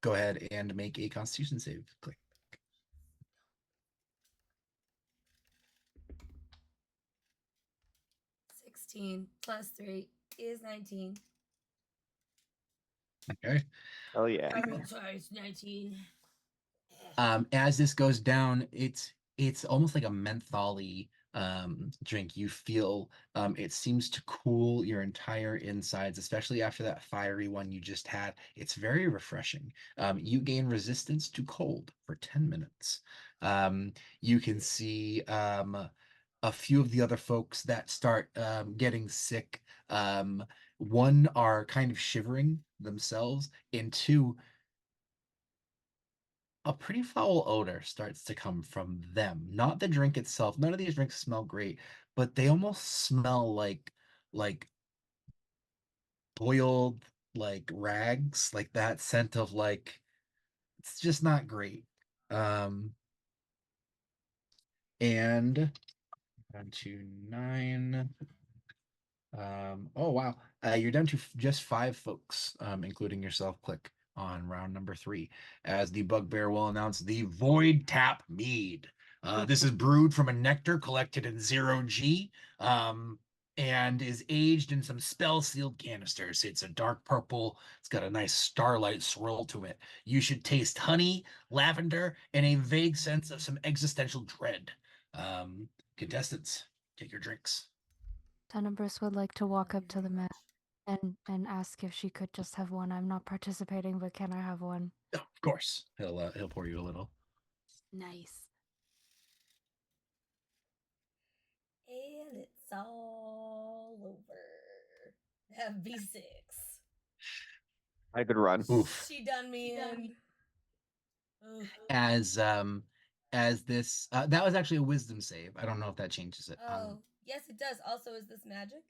ahead and make a Constitution save. Klik. 16 plus 3 is 19. Okay. Oh yeah. Sorry, it's 19. As this goes down, it's almost like a mentholy drink. You feel it seems to cool your entire insides, especially after that fiery one you just had. It's very refreshing. You gain resistance to cold for 10 minutes. You can see a few of the other folks that start getting sick. 1 are kind of shivering themselves, and 2 a pretty foul odor starts to come from them. Not the drink itself. None of these drinks smell great, but they almost smell like boiled like rags, like that scent of like it's just not great. And down to 9. Oh wow. You're down to just 5 folks, including yourself, Klik, on round number 3, as the Bugbear will announce the Void Tap Mead. This is brewed from a nectar collected in 0G, and is aged in some spell-sealed canisters. It's a dark purple. It's got a nice starlight swirl to it. You should taste honey, lavender, and a vague sense of some existential dread. Contestants, take your drinks. Tenebris would like to walk up to the mat and ask if she could just have one. I'm not participating, but can I have one? Oh, of course. He'll pour you a little. Nice. And it's all over. B6. I could run. Oof. She done me in. As this that was actually a wisdom save. I don't know if that changes it. Oh, yes, it does. Also, is this magic?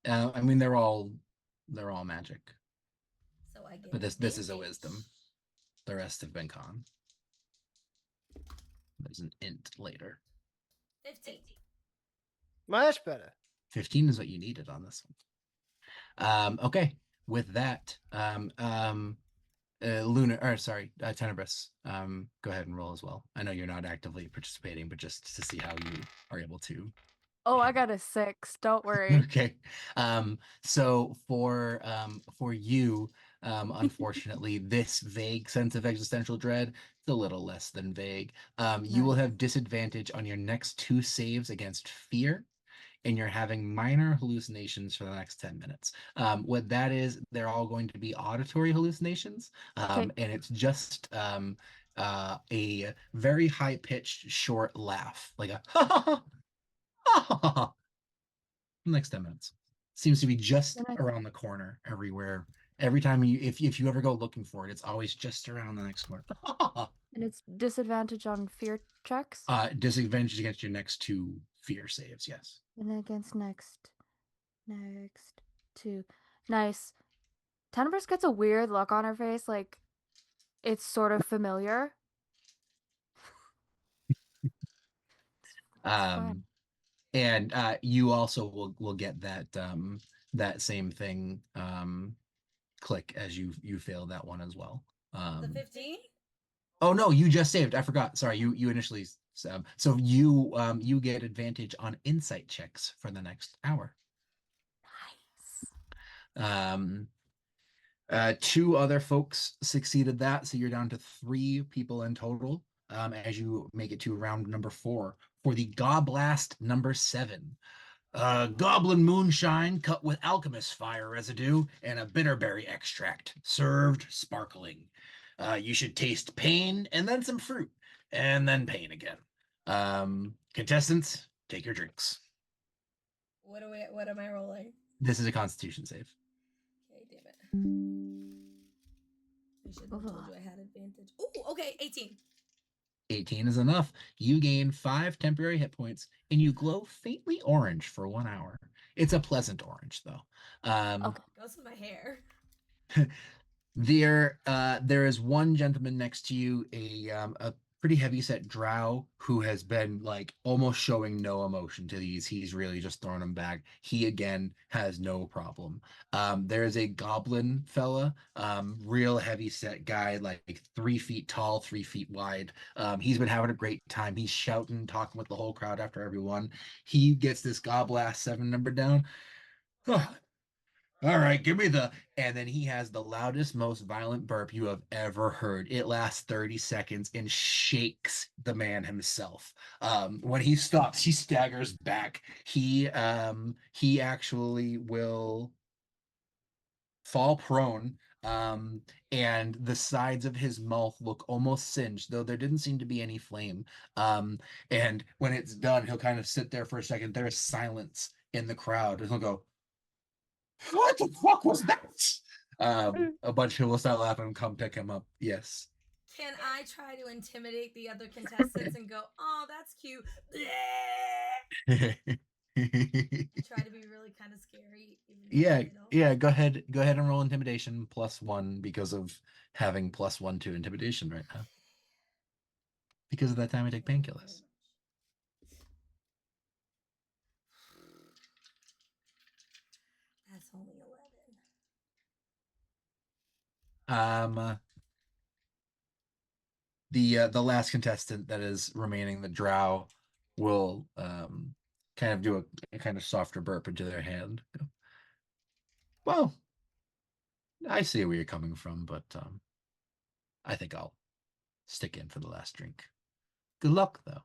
I mean they're all magic. So I get. But this is a wisdom. The rest have been con. There's an int later. 15. Much better. 15 is what you needed on this one. Okay. With that, Tenebris, go ahead and roll as well. I know you're not actively participating, but just to see how you are able to. Oh, I got a 6. Don't worry. Okay. So for you, unfortunately, this vague sense of existential dread, it's a little less than vague. You will have disadvantage on your next 2 saves against fear, and you're having minor hallucinations for the next 10 minutes. What that is, they're all going to be auditory hallucinations, and it's just a very high-pitched, short laugh, like a ha ha ha ha ha ha. Next 10 minutes. Seems to be just around the corner everywhere. Every time if you ever go looking for it, it's always just around the next corner. And it's disadvantage on fear checks? Disadvantage against your next 2 fear saves, yes. And against next 2. Nice. Tenebris gets a weird look on her face, like it's sort of familiar. And you also will get that that same thing Klik as you fail that one as well. The 15? Oh no, you just saved. I forgot. Sorry, you initially so you get advantage on insight checks for the next hour. Nice. 2 other folks succeeded that, so you're down to 3 people in total. As you make it to round number 4 for the Goblast number 7. Goblin moonshine cut with alchemist fire residue and a bitterberry extract, served sparkling. You should taste pain and then some fruit and then pain again. Contestants, take your drinks. What am I rolling? This is a Constitution save. Okay, damn it. I should have told you I had advantage. Ooh, okay, 18. 18 is enough. You gain 5 temporary hit points, and you glow faintly orange for 1 hour. It's a pleasant orange, though. Okay, goes with my hair. There is one gentleman next to you, a pretty heavy-set drow who has been like almost showing no emotion to these. He's really just throwing them back. He again has no problem. There is a goblin fella, real heavy-set guy, like 3 feet tall, 3 feet wide. He's been having a great time. He's shouting, talking with the whole crowd after everyone. He gets this Goblast 7 number down. All right, give me and then he has the loudest, most violent burp you have ever heard. It lasts 30 seconds and shakes the man himself. When he stops, he staggers back. He actually will fall prone, and the sides of his mouth look almost singed, though there didn't seem to be any flame. And when it's done, he'll kind of sit there for a second. There's silence in the crowd, and he'll go, "What the fuck was that?" A bunch of people will start laughing and come pick him up. Yes. Can I try to intimidate the other contestants and go, oh, that's cute? And try to be really kind of scary. Yeah. Go ahead and roll intimidation +1 because of having +1 to intimidation right now. Because of that time I take painkillers. That's only 11. The last contestant that is remaining, the drow, will kind of do a kind of softer burp into their hand. Well, I see where you're coming from, but I think I'll stick in for the last drink. Good luck, though.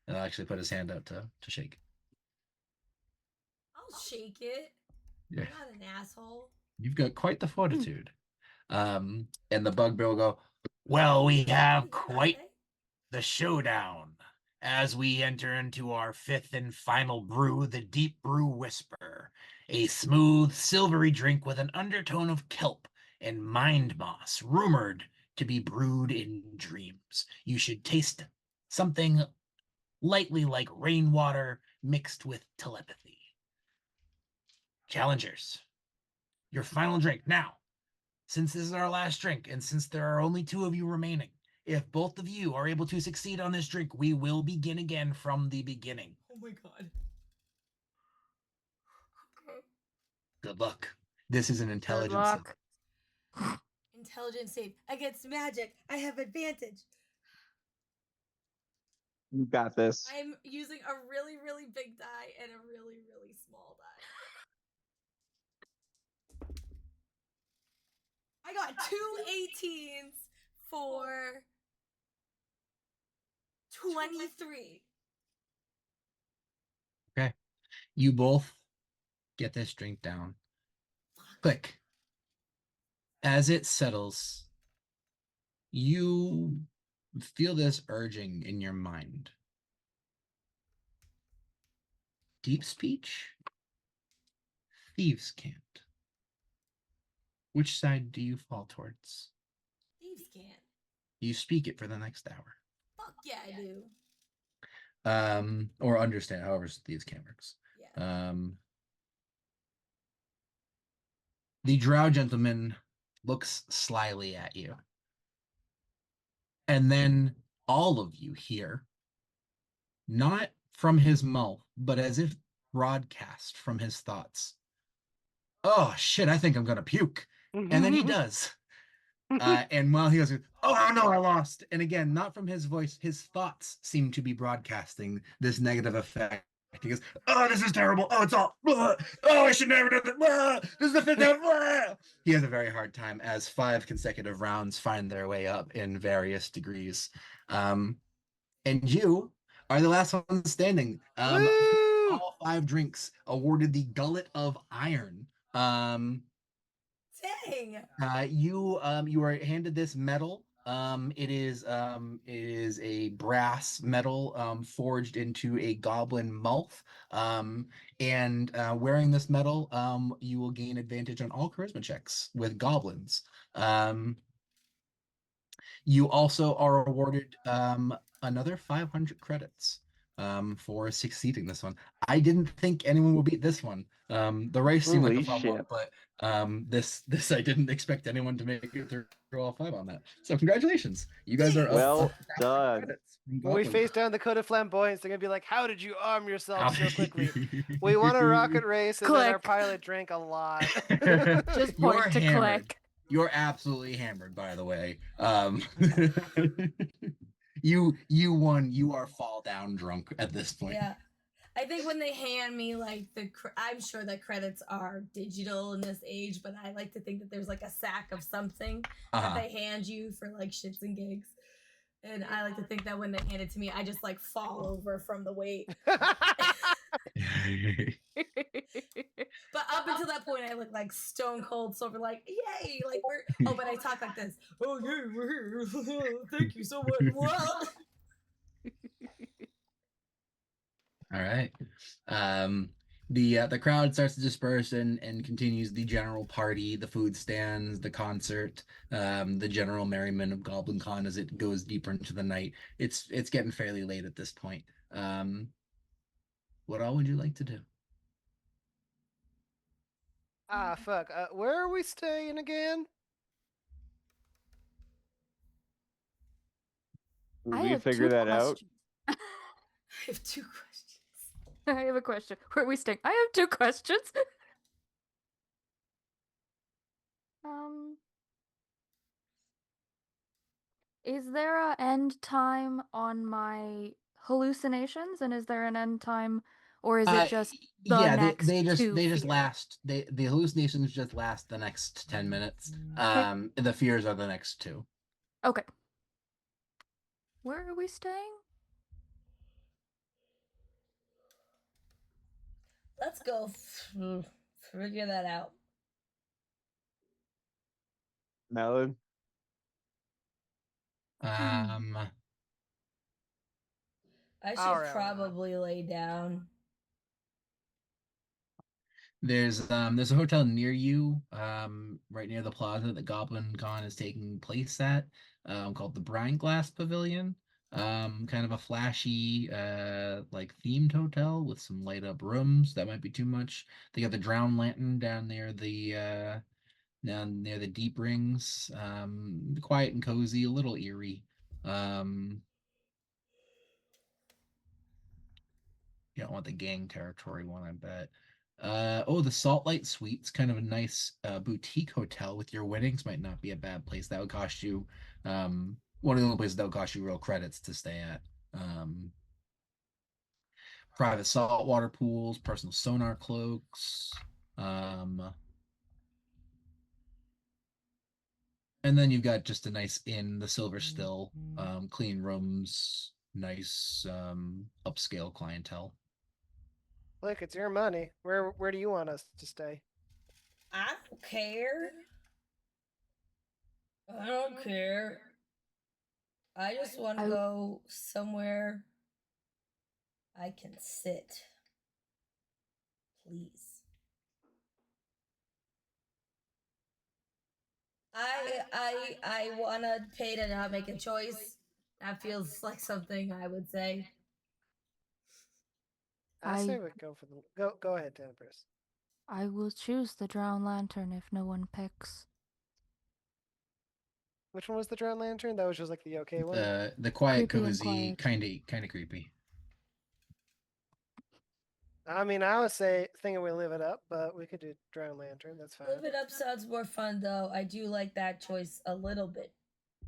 And I'll actually put his hand out to shake. I'll shake it. Yeah. I'm not an asshole. You've got quite the fortitude. And the bugbear will go, well, we have quite the showdown as we enter into our 5th and final brew, the Deep Brew Whisper, a smooth, silvery drink with an undertone of kelp and mind moss, rumored to be brewed in dreams. You should taste something lightly like rainwater mixed with telepathy. Challengers, your final drink. Now, since this is our last drink, and since there are only 2 of you remaining, if both of you are able to succeed on this drink, we will begin again from the beginning. Oh my god. Okay. Good luck. This is an intelligence save. Intelligence save. Against magic. I have advantage. You got this. I'm using a really, really big die and a really, really small die. I got 2 18s for 23. Okay. You both get this drink down. Klik. As it settles, you feel this urging in your mind. Deep speech? Thieves can't. Which side do you fall towards? Thieves can't. You speak it for the next hour. Fuck yeah, I do. Or understand, however thieves can't works. Yeah. The drow gentleman looks slyly at you. And then all of you hear, not from his mouth, but as if broadcast from his thoughts. Oh, shit, I think I'm going to puke. And then he does. And while he goes, oh, no, I lost. And again, not from his voice, his thoughts seem to be broadcasting this negative effect. He goes, oh, this is terrible. Oh, it's all, oh, I should never do that. This is the fifth time. He has a very hard time as 5 consecutive rounds find their way up in various degrees. And you are the last one standing. All 5 drinks awarded the Gullet of Iron. Dang. You are handed this medal. It is a brass medal forged into a goblin mouth. And wearing this medal, you will gain advantage on all charisma checks with goblins. You also are awarded another 500 credits for succeeding this one. I didn't think anyone would beat this one. The race seemed like a fun one, but this I didn't expect anyone to make it through all 5 on that. So congratulations, you guys are well done. When we face down the Code of Flamboyance, they're gonna be like, "How did you arm yourself so quickly?" We won a rocket race, and then our pilot drank a lot. Just point to Klik. You're absolutely hammered, by the way. You won. You are fall down drunk at this point. Yeah. I think when they hand me like I'm sure that credits are digital in this age, but I like to think that there's like a sack of something that they hand you for like shits and gigs. And I like to think that when they hand it to me, I just like fall over from the weight. But up until that point, I look like stone cold sober, like, yay! Like, but I talk like this. Oh, yeah, we're here. Thank you so much. All right. The crowd starts to disperse and continues the general party, the food stands, the concert, the general merriment of Goblin Con as it goes deeper into the night. It's getting fairly late at this point. What all would you like to do? Ah, fuck. Where are we staying again? We figure that out. I have 2 questions. I have a question. Where are we staying? I have 2 questions. Is there an end time on my hallucinations, and is there an end time, or is it just next they just fears? last. The hallucinations just last the next 10 minutes. The fears are the next 2. Okay. Where are we staying? Let's go figure that out. Melon? I should probably lay down. There's a hotel near you, right near the plaza that Goblin Con is taking place at, called the Brine Glass Pavilion. Kind of a flashy, like themed hotel with some light up rooms. That might be too much. They got the Drown Lantern down near the deep rings. Quiet and cozy, a little eerie. You don't want the gang territory one, I bet. The Salt Light Suites, kind of a nice boutique hotel with your weddings. Might not be a bad place. That would cost you one of the only places that would cost you real credits to stay at. Private saltwater pools, personal sonar cloaks. And then you've got just a nice inn, the Silver Still, clean rooms, nice upscale clientele. Look, it's your money. Where do you want us to stay? I don't care. I don't care. I just want to go somewhere I can sit. Please. I want to pay to not make a choice. That feels like something I would say. I say we go for the go ahead, Tenebris. I will choose the Drowned Lantern if no one picks. Which one was the Drowned Lantern? That was just like the okay one. The quiet, cozy, kind of creepy. I mean, I would say thinking we live it up, but we could do Drowned Lantern. That's fine. Live it up sounds more fun, though. I do like that choice a little bit,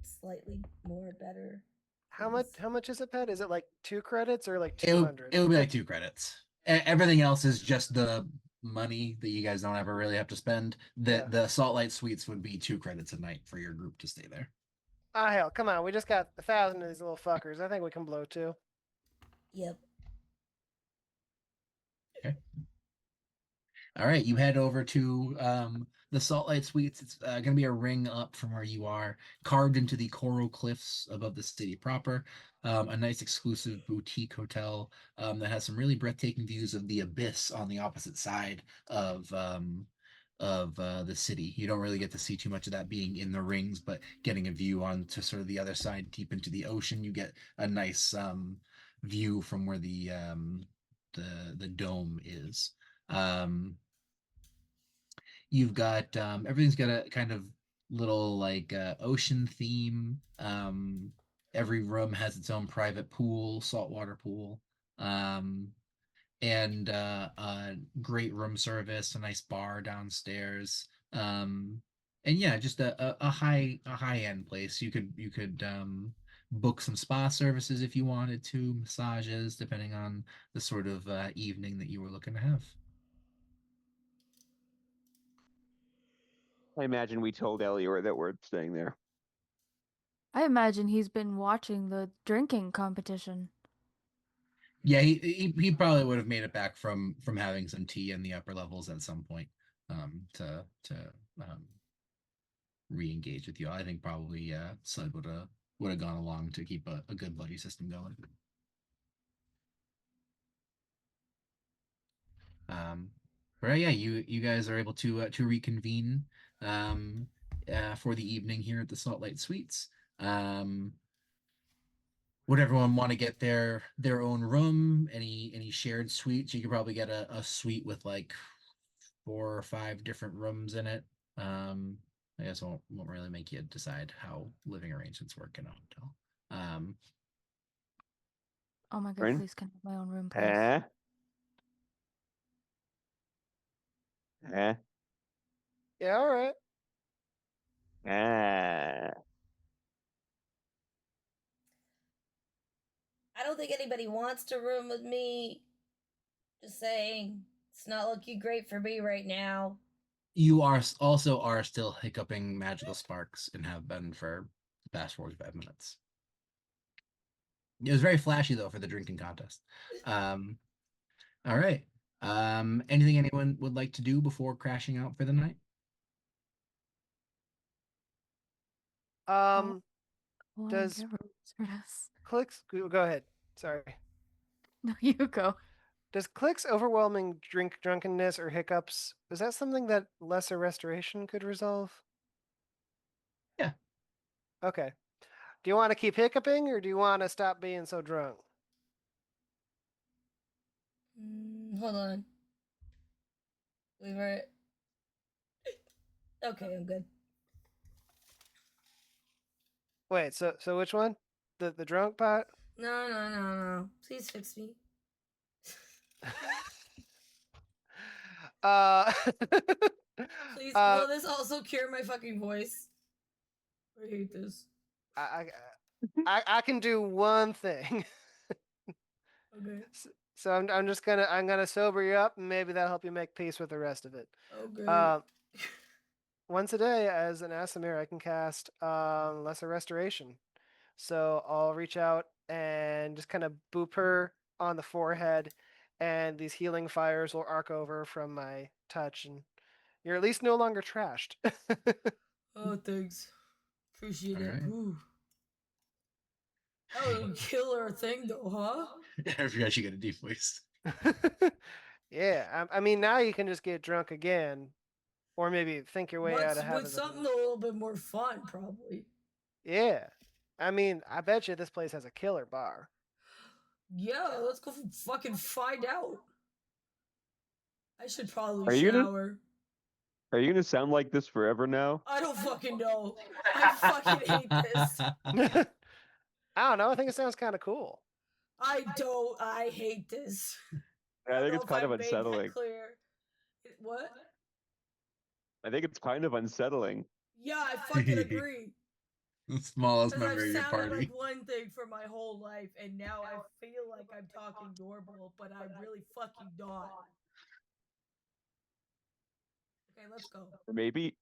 slightly more better. How much is it, Pet? Is it like 2 credits or like 200? It would be like 2 credits. Everything else is just the money that you guys don't ever really have to spend. The Salt Light Suites would be 2 credits a night for your group to stay there. Ah, hell, come on. We just got 1,000 of these little fuckers. I think we can blow 2. Yep. Okay. All right, you head over to the Salt Light Suites. It's going to be a ring up from where you are, carved into the coral cliffs above the city proper. A nice exclusive boutique hotel that has some really breathtaking views of the abyss on the opposite side of the city. You don't really get to see too much of that being in the rings, but getting a view on to sort of the other side, deep into the ocean, you get a nice view from where the dome is. You've got everything's got a kind of little like ocean theme. Every room has its own private pool, saltwater pool, and a great room service, a nice bar downstairs. And yeah, just a high end place. You could book some spa services if you wanted to, massages, depending on the sort of evening that you were looking to have. I imagine we told Elior that we're staying there. I imagine he's been watching the drinking competition. Yeah, he probably would have made it back from having some tea in the upper levels at some point to re-engage with you. I think probably Sled would have gone along to keep a good buddy system going. But yeah, you guys are able to reconvene for the evening here at the Salt Lake Suites. Would everyone want to get their own room? Any shared suites? You could probably get a suite with like 4 or 5 different rooms in it. I guess won't really make you decide how living arrangements work in a hotel. Oh my god, Bryn? please can I have my own room, please? Yeah, all right. I don't think anybody wants to room with me. Just saying, it's not looking great for me right now. You are still hiccuping magical sparks and have been for the past 45 minutes. It was very flashy though for the drinking contest. All right. Anything anyone would like to do before crashing out for the night? Does Klik's go ahead. Sorry. No, you go. Does Klik's overwhelming drunkenness or hiccups, is that something that lesser restoration could resolve? Yeah. Okay. Do you want to keep hiccuping or do you want to stop being so drunk? Hold on. We were. Okay, I'm good. Wait, so which one? The drunk part? No. Please fix me. Please, will this also cure my fucking voice? I hate this. I can do one thing. Okay. So I'm just gonna sober you up and maybe that'll help you make peace with the rest of it. Okay. Once a day as an Asimir, I can cast Lesser Restoration. So I'll reach out and just kind of boop her on the forehead, and these healing fires will arc over from my touch, and you're at least no longer trashed. Oh, thanks. Appreciate it. Right. Ooh. That was a killer thing, though, huh? I forgot you got a deep voice. Yeah, I mean, now you can just get drunk again, or maybe think your way out of having with something a little bit more fun, probably. Yeah, I mean, I bet you this place has a killer bar. Yeah, let's go fucking find out. I should probably shower. Are you gonna sound like this forever now? I don't fucking know. I fucking hate this. I don't know. I think it sounds kind of cool. I hate this. I think it's kind of unsettling. Clear. What? I think it's kind of unsettling. Yeah, I fucking agree. The smallest member of your I've party. sounded like one thing for my whole life, and now I feel like I'm talking normal, but I'm really fucking not. Okay, let's go. Maybe.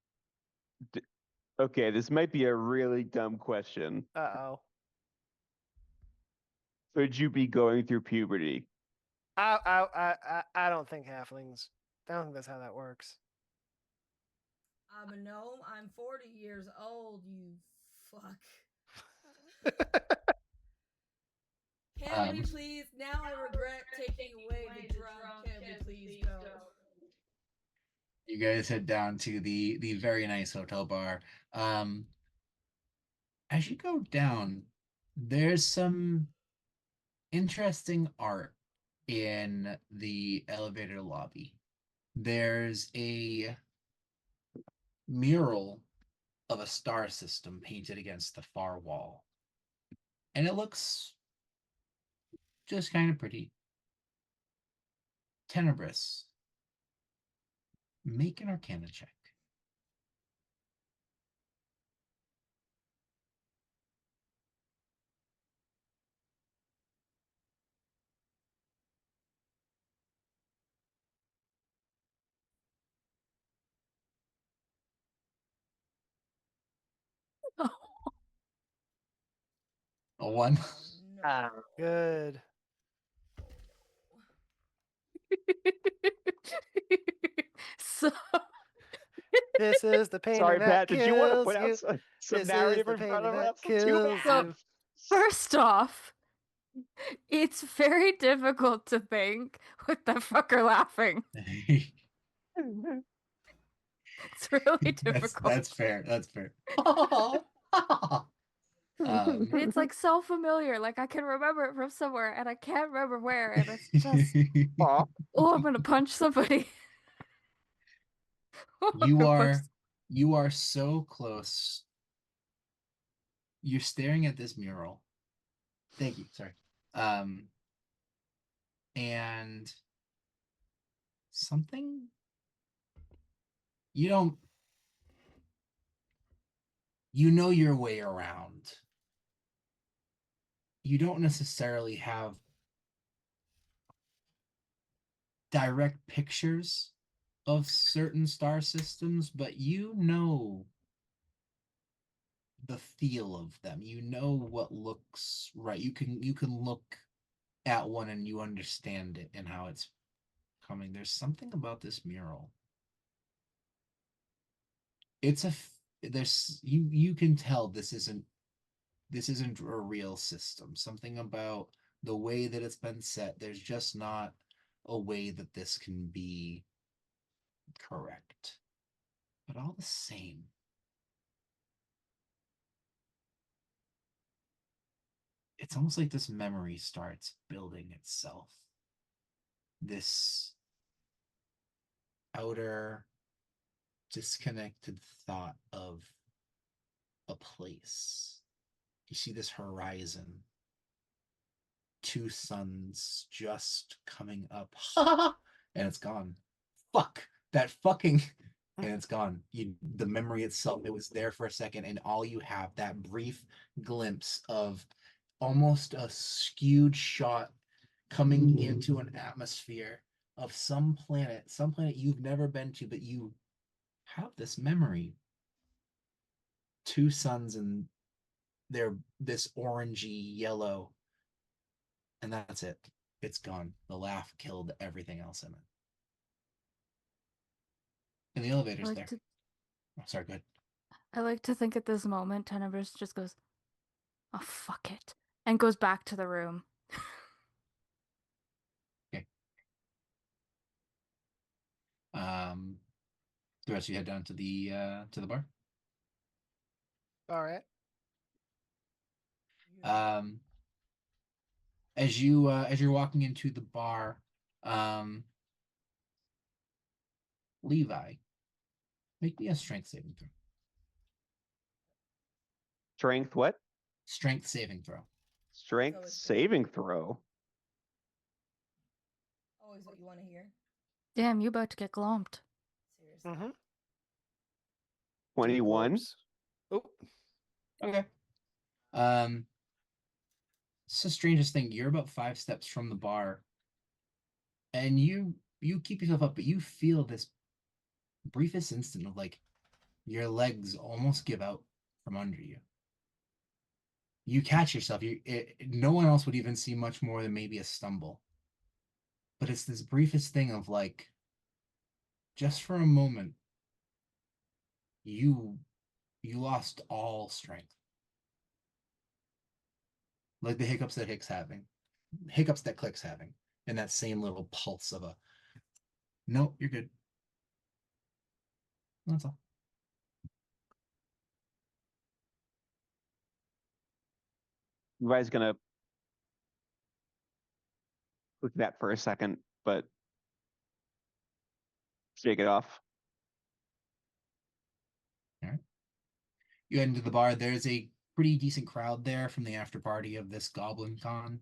Okay, this might be a really dumb question. Uh-oh. Could you be going through puberty? I don't think halflings. I don't think that's how that works. I'm a gnome. I'm 40 years old. You fuck. Can we please? Now I regret taking away the drum. Can we please go? You guys head down to the very nice hotel bar. As you go down, there's some interesting art in the elevator lobby. There's a mural of a star system painted against the far wall. And it looks just kind of pretty. Tenebris, make an Arcana check. A 1. No. Good. So this is the pain Sorry, that Pat, kills did you want to put you. out some this narrative is the in pain front of that us? kills Too bad. you. first off, It's very difficult to think with that fucker laughing. It's really difficult. That's fair. That's fair. And it's like so familiar. Like I can remember it from somewhere and I can't remember where. And it's just, Aw. oh, I'm going to punch somebody. you are so close. You're staring at this mural. Thank you. Sorry. And something you don't you know your way around. You don't necessarily have direct pictures of certain star systems, but you know the feel of them. You know what looks right. You can look at one and you understand it and how it's coming. There's something about this mural. You can tell this isn't a real system. Something about the way that it's been set. There's just not a way that this can be correct. But all the same, it's almost like this memory starts building itself. This outer disconnected thought of a place. You see this horizon, two suns just coming up, and it's gone. Fuck that fucking, and it's gone. The memory itself, it was there for a second, and all you have, that brief glimpse of almost a skewed shot coming into an atmosphere of some planet you've never been to, but you have this memory. Two suns, and they're this orangey yellow, and that's it. It's gone. The laugh killed everything else in it. And the elevator's there. Oh, sorry, go ahead. I like to think at this moment, Tenebris just goes, oh, fuck it, and goes back to the room. Okay. The rest of you head down to the bar. All right. As you're walking into the bar, Levi, make me a strength saving throw. Strength what? Strength saving throw. Strength saving throw. Always what you want to hear. Damn, you about to get glomped. Seriously. 21. Oh. Okay. It's the strangest thing. You're about 5 steps from the bar, and you keep yourself up, but you feel this briefest instant of like your legs almost give out from under you. You catch yourself. No one else would even see much more than maybe a stumble. But it's this briefest thing of like, just for a moment, you lost all strength. Like the hiccups that Klik's having, and that same little pulse of a, no, you're good. That's all. Levi's gonna look at that for a second, but shake it off. All right. You head into the bar. There's a pretty decent crowd there from the after party of this Goblin Con.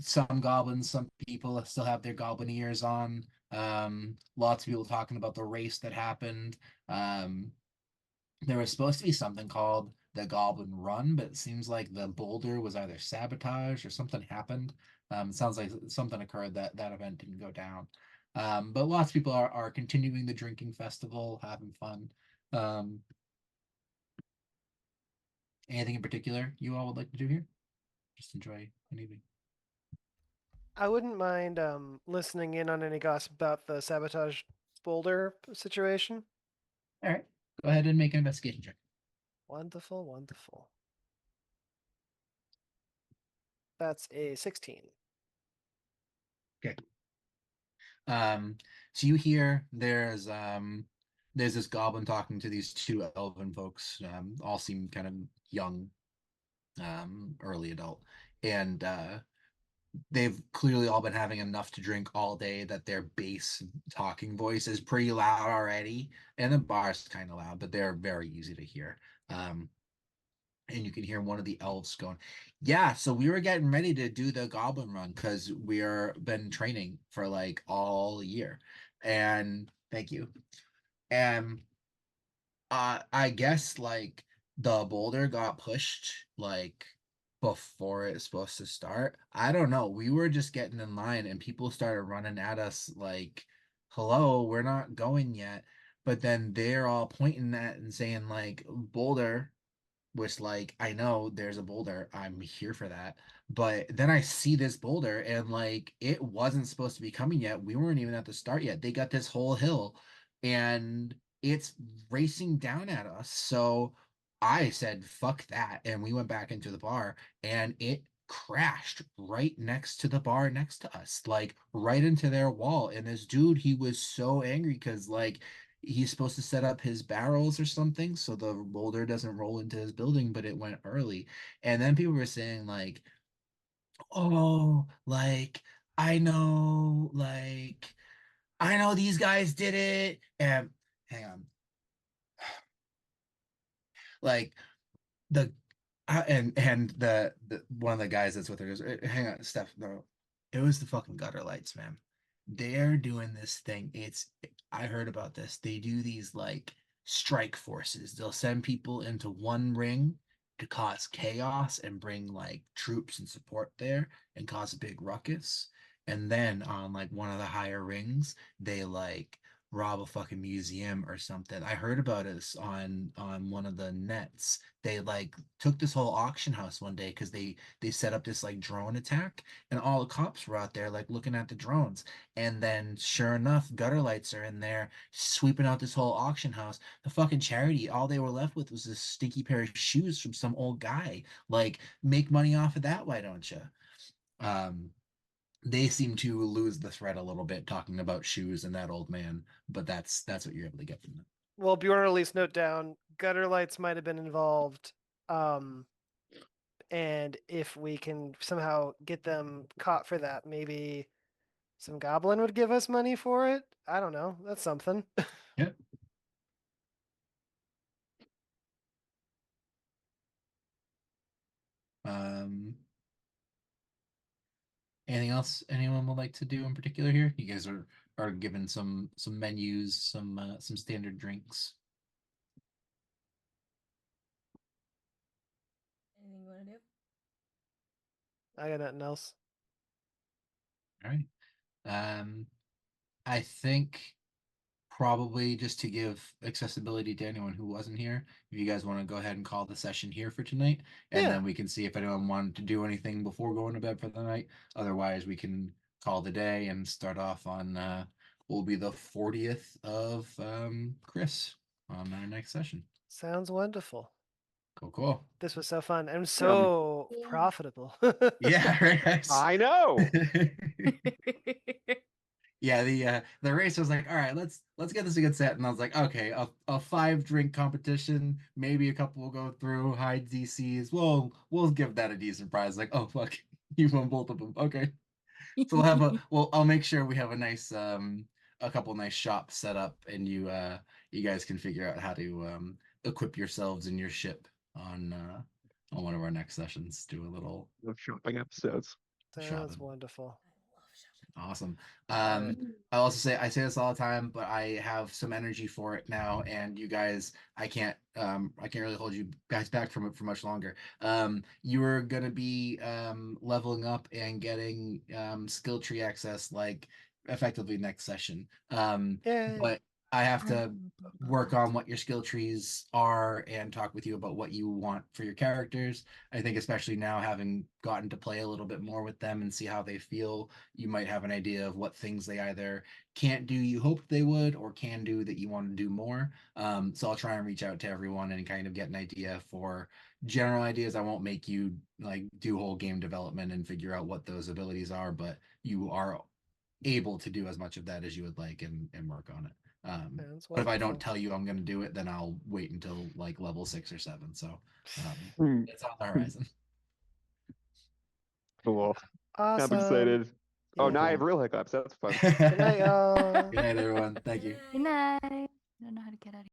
Some goblins, some people still have their goblin ears on. Lots of people talking about the race that happened. There was supposed to be something called the Goblin Run, but it seems like the boulder was either sabotaged or something happened. It sounds like something occurred that event didn't go down. But lots of people are continuing the drinking festival, having fun. Anything in particular you all would like to do here? Just enjoy an evening. I wouldn't mind listening in on any gossip about the sabotage boulder situation. All right. Go ahead and make an investigation check. Wonderful, wonderful. That's a 16. Okay. So you hear there's this goblin talking to these two elven folks. All seem kind of young, early adult, and they've clearly all been having enough to drink all day that their bass talking voice is pretty loud already, and the bar's kind of loud, but they're very easy to hear. And you can hear one of the elves going, yeah, so we were getting ready to do the goblin run because we're been training for like all year. And thank you. And I guess like the boulder got pushed like before it's supposed to start. I don't know. We were just getting in line and people started running at us like, hello, we're not going yet. But then they're all pointing at and saying like boulder, which like I know there's a boulder, I'm here for that, but then I see this boulder and like it wasn't supposed to be coming yet. We weren't even at the start yet. They got this whole hill and it's racing down at us. So I said fuck that, and we went back into the bar and it crashed right next to the bar next to us, like right into their wall. And this dude, he was so angry because like he's supposed to set up his barrels or something so the boulder doesn't roll into his building, but it went early. And then people were saying like, oh, like I know these guys did it. And hang on, like the and the one of the guys that's with her goes, hang on, Steph, no, it was the fucking Gutterlights, man. They're doing this thing. I heard about this. They do these like strike forces. They'll send people into one ring to cause chaos and bring like troops and support there and cause a big ruckus. And then on like one of the higher rings, they like rob a fucking museum or something. I heard about this on one of the nets. They like took this whole auction house one day because they set up this like drone attack, and all the cops were out there like looking at the drones. And then sure enough, gutter lights are in there sweeping out this whole auction house. The fucking charity, all they were left with was this stinky pair of shoes from some old guy. Like, make money off of that, why don't you? Um, they seem to lose the thread a little bit talking about shoes and that old man, but that's what you're able to get from them. Well, Bjorn at least note down gutter lights might have been involved. And if we can somehow get them caught for that, maybe some goblin would give us money for it. I don't know. That's something. Yep. Anything else anyone would like to do in particular here? You guys are given some menus, some standard drinks. Anything you want to do? I got nothing else. All right. I think probably just to give accessibility to anyone who wasn't here, if you guys want to go ahead and call the session here for tonight, and Yeah. then we can see if anyone wanted to do anything before going to bed for the night. Otherwise, we can call the day and start off on will be the 40th of Chris on our next session. Sounds wonderful. Cool. This was so fun and so profitable. Yeah, right. I know. Yeah, the race was like, all right, let's get this a good set, and I was like, okay, a 5-drink competition, maybe a couple will go through high DCs. We'll give that a decent prize. Like, oh fuck, you won both of them. Okay, so I'll make sure we have a nice a couple nice shops set up, and you guys can figure out how to equip yourselves and your ship on one of our next sessions. Do a little shopping episodes. Sounds wonderful. Awesome. Right. I also I say this all the time, but I have some energy for it now, and you guys, I can't really hold you guys back from it for much longer. You are gonna be leveling up and getting skill tree access like effectively next session. Yay. But I have to work on what your skill trees are and talk with you about what you want for your characters. I think especially now, having gotten to play a little bit more with them and see how they feel, you might have an idea of what things they either can't do you hoped they would or can do that you want to do more. So I'll try and reach out to everyone and kind of get an idea for general ideas. I won't make you like do whole game development and figure out what those abilities are, but you are able to do as much of that as you would like and work on it. But if I don't tell you I'm going to do it, then I'll wait until like level 6 or 7. So it's on the horizon. Cool. Awesome. I'm excited. Yeah. Oh, now I have real hiccups. That's fun. Good night, y'all. Good night, everyone. Thank you. Good night. I don't know how to get out of here.